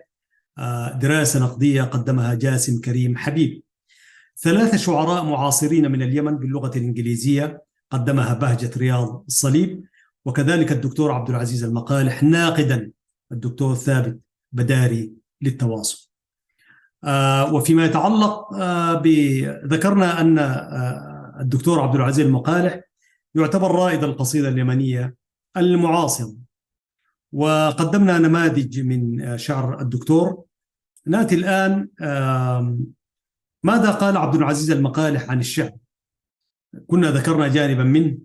دراسة نقدية قدمها جاسم كريم حبيب. 3 شعراء معاصرين من اليمن باللغة الإنجليزية قدمها بهجة رياض الصليب، وكذلك الدكتور عبد العزيز المقالح، ناقدا الدكتور ثابت بداري للتواصل. وفيما يتعلق ذكرنا أن الدكتور عبد العزيز المقالح يعتبر رائد القصيدة اليمنية المعاصر، وقدمنا نماذج من شعر الدكتور. نأتي الآن ماذا قال عبد العزيز المقالح عن الشعر. كنا ذكرنا جانبا منه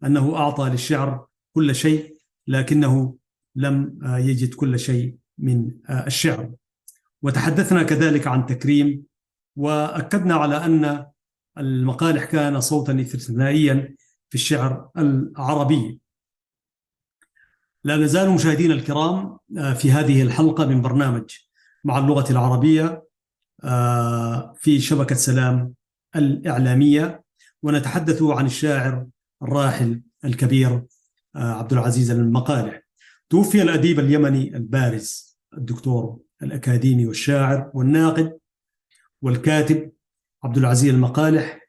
أنه أعطى للشعر كل شيء، لكنه لم يجد كل شيء من الشعر. وتحدثنا كذلك عن تكريم، وأكدنا على أن المقالح كان صوتا استثنائيا في الشعر العربي. لا نزال مشاهدينا الكرام في هذه الحلقة من برنامج مع اللغة العربية في شبكة سلام الإعلامية، ونتحدث عن الشاعر الراحل الكبير عبد العزيز المقالح. توفي الأديب اليمني البارز الدكتور الأكاديمي والشاعر والناقد والكاتب عبد العزيز المقالح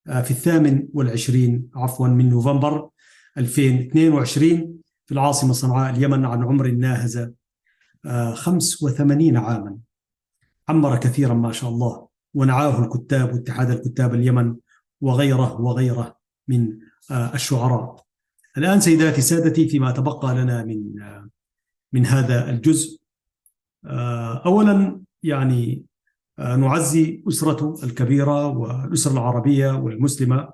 في 28 من نوفمبر 2022 في العاصمة صنعاء اليمن، عن عمر ناهز 85 عاما. عمر كثيرا ما شاء الله، ونعاه الكتاب واتحاد الكتاب اليمن وغيره من الشعراء. الآن سيداتي سادتي، فيما تبقى لنا من هذا الجزء، أولا يعني نعزي أسرته الكبيرة والأسرة العربية والمسلمة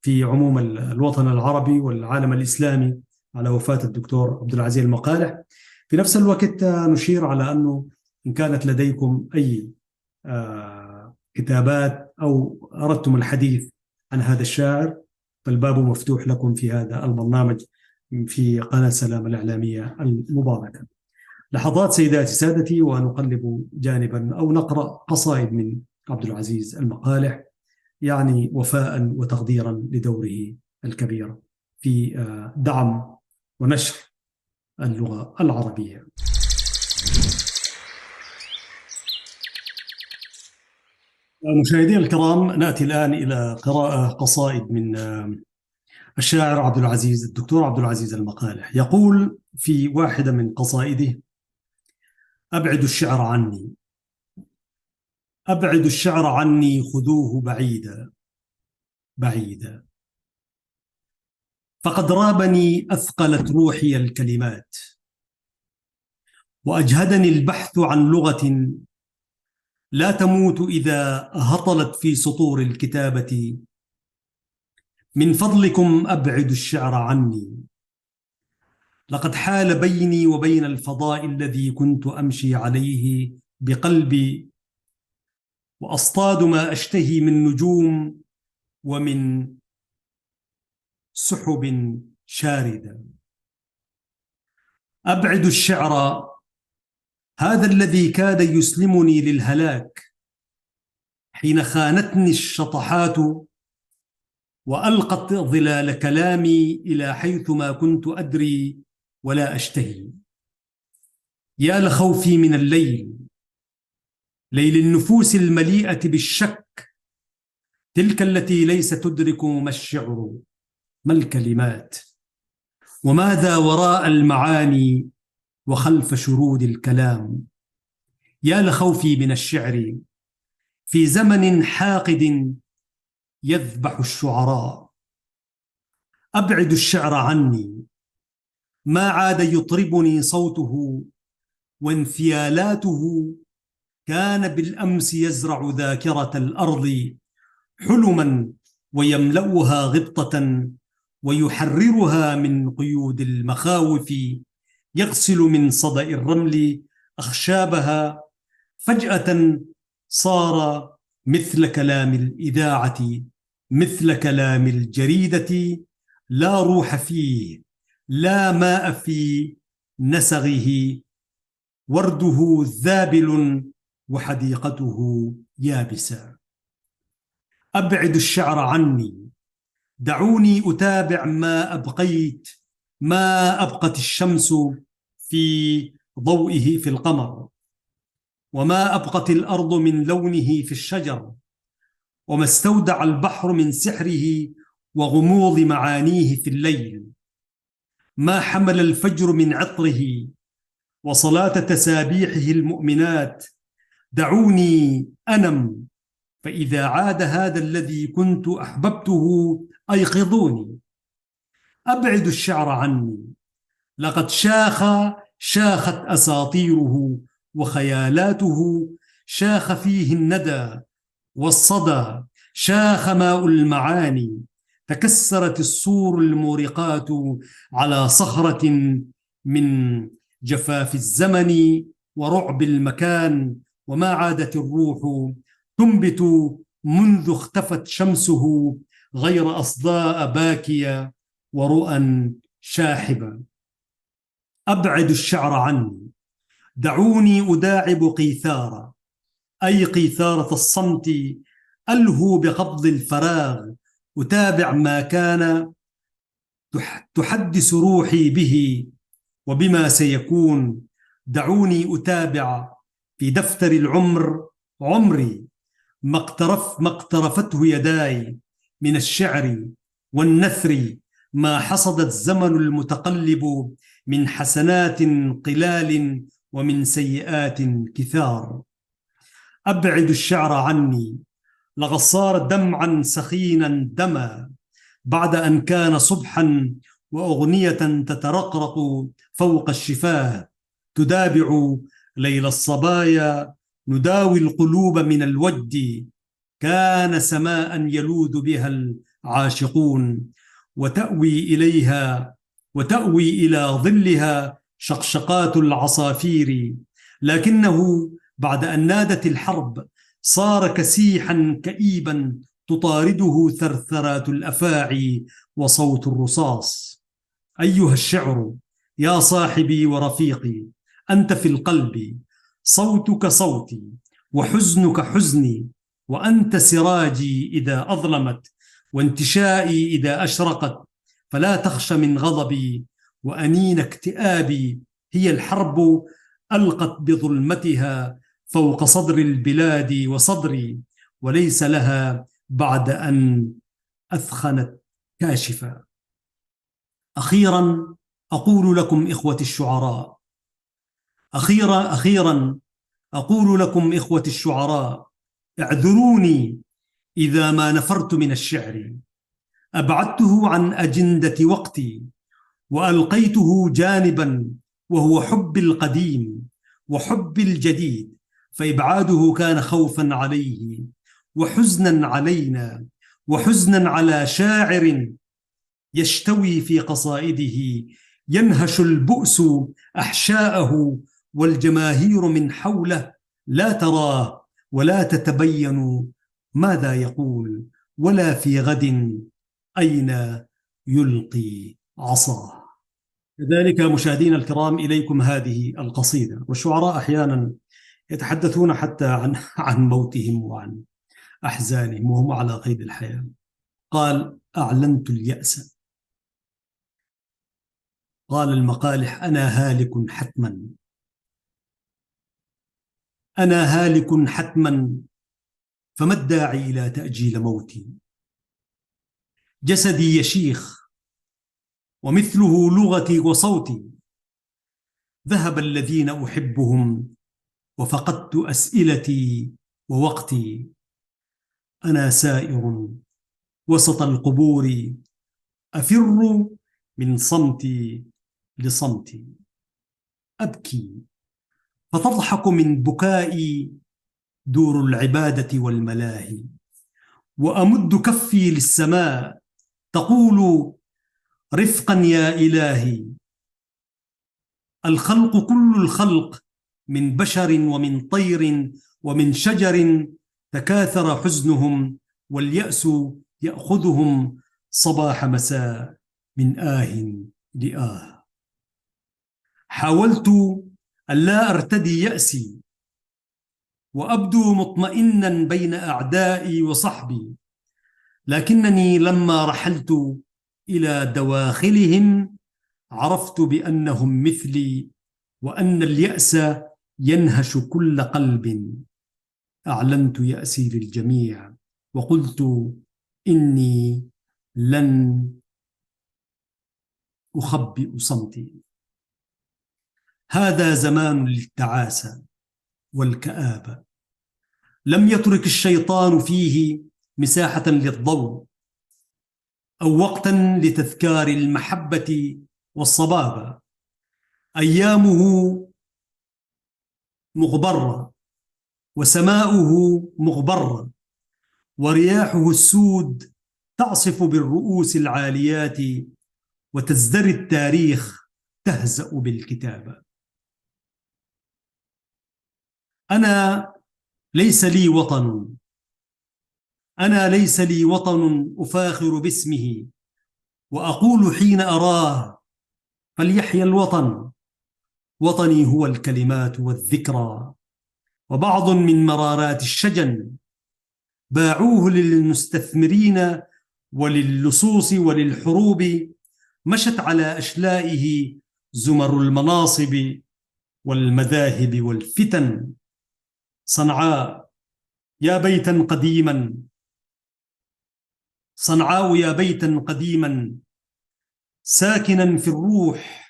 في عموم الوطن العربي والعالم الإسلامي على وفاة الدكتور عبد العزيز المقالح. في نفس الوقت نشير على أنه إن كانت لديكم أي كتابات أو أردتم الحديث عن هذا الشاعر، فالباب مفتوح لكم في هذا البرنامج في قناة سلام الإعلامية المباركة. لحظات سيداتي سادتي ونقلب جانبا أو نقرأ قصائد من عبد العزيز المقالح، يعني وفاء وتقديرا لدوره الكبير في دعم ونشر اللغة العربية. مشاهدينا الكرام، نأتي الآن إلى قراءة قصائد من الشاعر عبد العزيز الدكتور عبد العزيز المقالح. يقول في واحدة من قصائده: أبعد الشعر عني، أبعد الشعر عني، خذوه بعيدا بعيدا، فقد رابني أثقلت روحي الكلمات، وأجهدني البحث عن لغة لا تموت إذا هطلت في سطور الكتابة. من فضلكم أبعد الشعر عني، لقد حال بيني وبين الفضاء الذي كنت أمشي عليه بقلبي، وأصطاد ما أشتهي من نجوم ومن سحب شاردة. أبعد الشعر، هذا الذي كاد يسلمني للهلاك حين خانتني الشطحات وألقت ظلال كلامي إلى حيث ما كنت أدري ولا أشتهي. يا لخوفي من الليل، ليل النفوس المليئة بالشك، تلك التي ليس تدرك ما الشعر ما الكلمات، وماذا وراء المعاني وخلف شرود الكلام. يا لخوفي من الشعر في زمن حاقد يذبح الشعراء. أبعد الشعر عني، ما عاد يطربني صوته وانفيالاته، كان بالأمس يزرع ذاكرة الأرض حلما ويملأها غبطة ويحررها من قيود المخاوف، يغسل من صدأ الرمل أخشابها، فجأة صار مثل كلام الإذاعة، مثل كلام الجريدة، لا روح فيه، لا ماء في نسغه، ورده ذابل وحديقته يابسة. أبعد الشعر عني، دعوني أتابع ما أبقيت، ما أبقت الشمس في ضوئه في القمر، وما أبقت الأرض من لونه في الشجر، وما استودع البحر من سحره وغموض معانيه في الليل، ما حمل الفجر من عطره، وصلاة تسابيحه المؤمنات. دعوني أنم، فإذا عاد هذا الذي كنت أحببته أيقظوني. أبعد الشعر عني، لقد شاخت أساطيره وخيالاته، شاخ فيه الندى والصدى، شاخ ماء المعاني. تكسرت الصور المورقات على صخرة من جفاف الزمن ورعب المكان، وما عادت الروح تنبت منذ اختفت شمسه غير أصداء باكية ورؤى شاحبة. أبعد الشعر عني، دعوني أداعب قيثارة، أي قيثارة الصمت، ألهو بقبض الفراغ، أتابع ما كان تحدث روحي به وبما سيكون. دعوني أتابع في دفتر العمر عمري، ما اقترفته يداي من الشعر والنثر، ما حصد الزمن المتقلب من حسنات قلال ومن سيئات كثار. أبعد الشعر عني، لقد صار دمعا سخينا دما، بعد أن كان صبحا وأغنية تترقرق فوق الشفاه، تدابع ليل الصبايا، نداوي القلوب من الود، كان سماء يلوذ بها العاشقون، وتأوي إلى ظلها شقشقات العصافير. لكنه بعد أن نادت الحرب صار كسيحا كئيبا، تطارده ثرثرات الأفاعي وصوت الرصاص. أيها الشعر يا صاحبي ورفيقي، أنت في القلب، صوتك صوتي وحزنك حزني، وأنت سراجي إذا أظلمت وانتشائي إذا أشرقت. فلا تخش من غضبي وأنين اكتئابي، هي الحرب ألقت بظلمتها فوق صدر البلاد وصدري، وليس لها بعد أن أثخنت كاشفا. أخيرا أقول لكم إخوة الشعراء، أخيرا أقول لكم إخوة الشعراء، اعذروني إذا ما نفرت من الشعر، أبعدته عن أجندة وقتي وألقيته جانبا، وهو حب القديم وحب الجديد، فإبعاده كان خوفا عليه وحزنا علينا، وحزنا على شاعر يشتوي في قصائده، ينهش البؤس أحشاءه، والجماهير من حوله لا تراه ولا تتبين ماذا يقول، ولا في غد أين يلقي عصاه. كذلك مشاهدينا الكرام، إليكم هذه القصيدة. والشعراء أحيانا يتحدثون حتى عن موتهم وعن أحزانهم وهم على قيد الحياة. قال: أعلنت اليأس، قال المقالح: أنا هالك حتما، أنا هالك حتما، فما الداعي إلى تأجيل موتي؟ جسدي يشيخ ومثله لغتي وصوتي، ذهب الذين أحبهم وفقدت أسئلتي ووقتي، أنا سائر وسط القبور، أفر من صمتي لصمتي، أبكي فتضحك من بكائي دور العبادة والملاهي، وأمد كفي للسماء تقول رفقا يا إلهي. الخلق كل الخلق من بشر ومن طير ومن شجر، تكاثر حزنهم واليأس يأخذهم صباح مساء من لآه. حاولت ألا أرتدي يأسي وأبدو مطمئنا بين أعدائي وصحبي، لكنني لما رحلت إلى دواخلهم عرفت بأنهم مثلي، وأن اليأس ينهش كل قلب. أعلنت يأسي للجميع وقلت إني لن أخبئ صمتي. هذا زمان للتعاسة والكآبة، لم يترك الشيطان فيه مساحة للضوء أو وقتا لتذكار المحبة والصبابة. أيامه مغبرة وسماؤه مغبرة، ورياحه السود تعصف بالرؤوس العاليات، وتزدري التاريخ تهزأ بالكتابة. أنا ليس لي وطن، أنا ليس لي وطن أفاخر باسمه، وأقول حين أراه فليحيا الوطن. وطني هو الكلمات والذكرى، وبعض من مرارات الشجن باعوه للمستثمرين وللصوص وللحروب، مشت على أشلائه زمر المناصب والمذاهب والفتن. صنعاء يا بيتا قديما، صنعاء يا بيتا قديما ساكنا في الروح،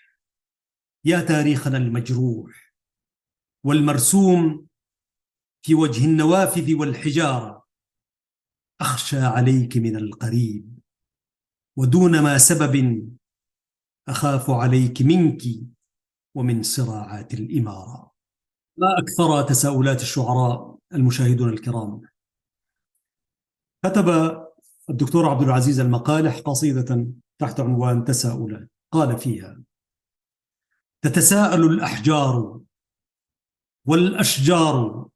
يا تاريخنا المجروح والمرسوم في وجه النوافذ والحجارة. أخشى عليك من القريب، ودون ما سبب أخاف عليك منك ومن صراعات الإمارة. ما أكثر تساؤلات الشعراء المشاهدون الكرام. كتب الدكتور عبد العزيز المقالح قصيدة تحت عنوان تساؤلات، قال فيها: تتساءل الأحجار والأشجار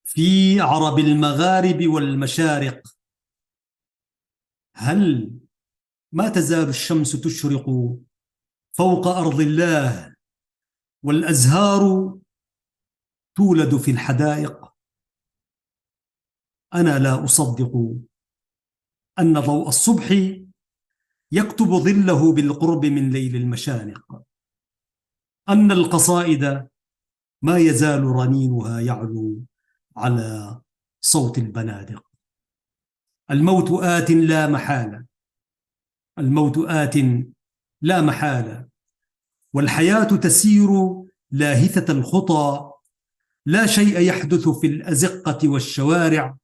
في عرب المغارب والمشارق، هل ما تزال الشمس تشرق فوق أرض الله والأزهار تولد في الحدائق؟ أنا لا أصدق أن ضوء الصبح يكتب ظله بالقرب من ليل المشانق، أن القصائد ما يزال رنينها يعلو على صوت البنادق. الموت آت لا محالة، الموت آت لا محالة، والحياة تسير لاهثة الخطى، لا شيء يحدث في الأزقة والشوارع،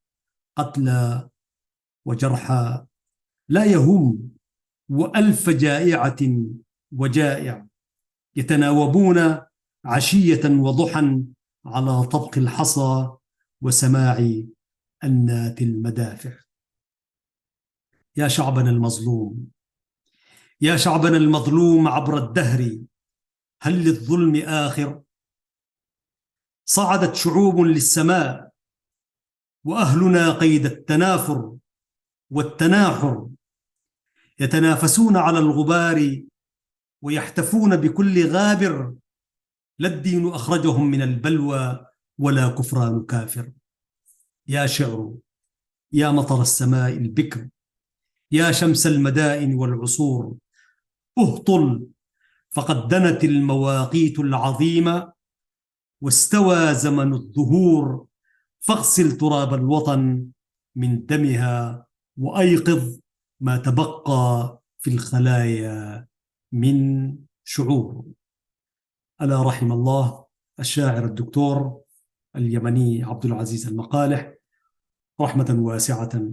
قتلى وجرحى لا يهم، وألف جائعة وجائع يتناوبون عشية وضحى على طبق الحصى وسماع أنات المدافع. يا شعبنا المظلوم، يا شعبنا المظلوم عبر الدهر، هل للظلم آخر؟ صعدت شعوب للسماء وأهلنا قيد التنافر والتناحر، يتنافسون على الغبار ويحتفون بكل غابر، لا الدين أخرجهم من البلوى ولا كفران كافر. يا شعر، يا مطر السماء البكر، يا شمس المدائن والعصور، اهطل فقد دنت المواقيت العظيمة، واستوى زمن الظهور، فاغسل تراب الوطن من دمها، وأيقظ ما تبقى في الخلايا من شعور. ألا رحم الله الشاعر الدكتور اليمني عبد العزيز المقالح رحمة واسعة،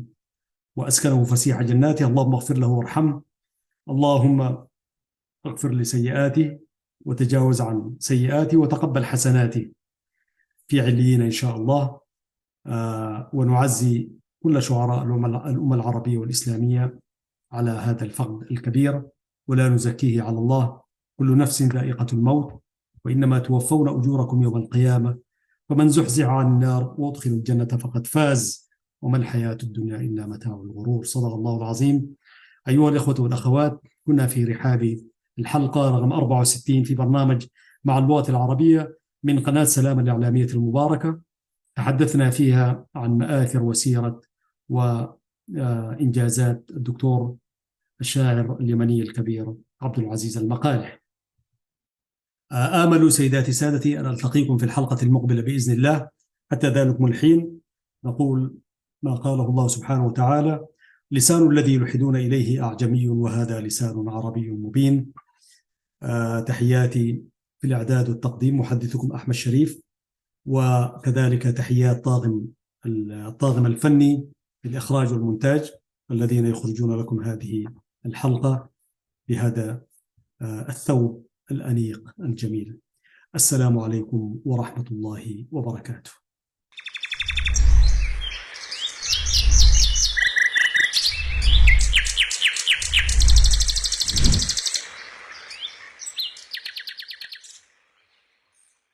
وأسكنه فسيح جناته. اللهم اغفر له وارحمه، اللهم اغفر لسيئاته وتجاوز عن سيئاته وتقبل حسناته في عليين إن شاء الله. ونعزي كل شعراء الأمة العربية والإسلامية على هذا الفقد الكبير، ولا نزكيه على الله. كل نفس ذائقة الموت، وإنما توفون أجوركم يوم القيامة، فمن زحزح عن النار وأدخل الجنة فقد فاز، وما الحياة الدنيا إلا متاع الغرور. صدق الله العظيم. أيها الإخوة والأخوات، كنا في رحاب الحلقة رقم 64 في برنامج مع اللغة العربية من قناة سلام الإعلامية المباركة. تحدثنا فيها عن مآثر وسيرة وإنجازات الدكتور الشاعر اليمني الكبير عبد العزيز المقالح. آمل سيداتي سادتي أن ألتقيكم في الحلقة المقبلة بإذن الله. حتى ذلكم الحين نقول ما قاله الله سبحانه وتعالى: لسان الذي يلحدون إليه أعجمي وهذا لسان عربي مبين. تحياتي في الإعداد والتقديم محدثكم أحمد شريف، وكذلك تحيات الطاقم الفني في الإخراج والمونتاج الذين يخرجون لكم هذه الحلقة بهذا الثوب الأنيق الجميل. السلام عليكم ورحمة الله وبركاته.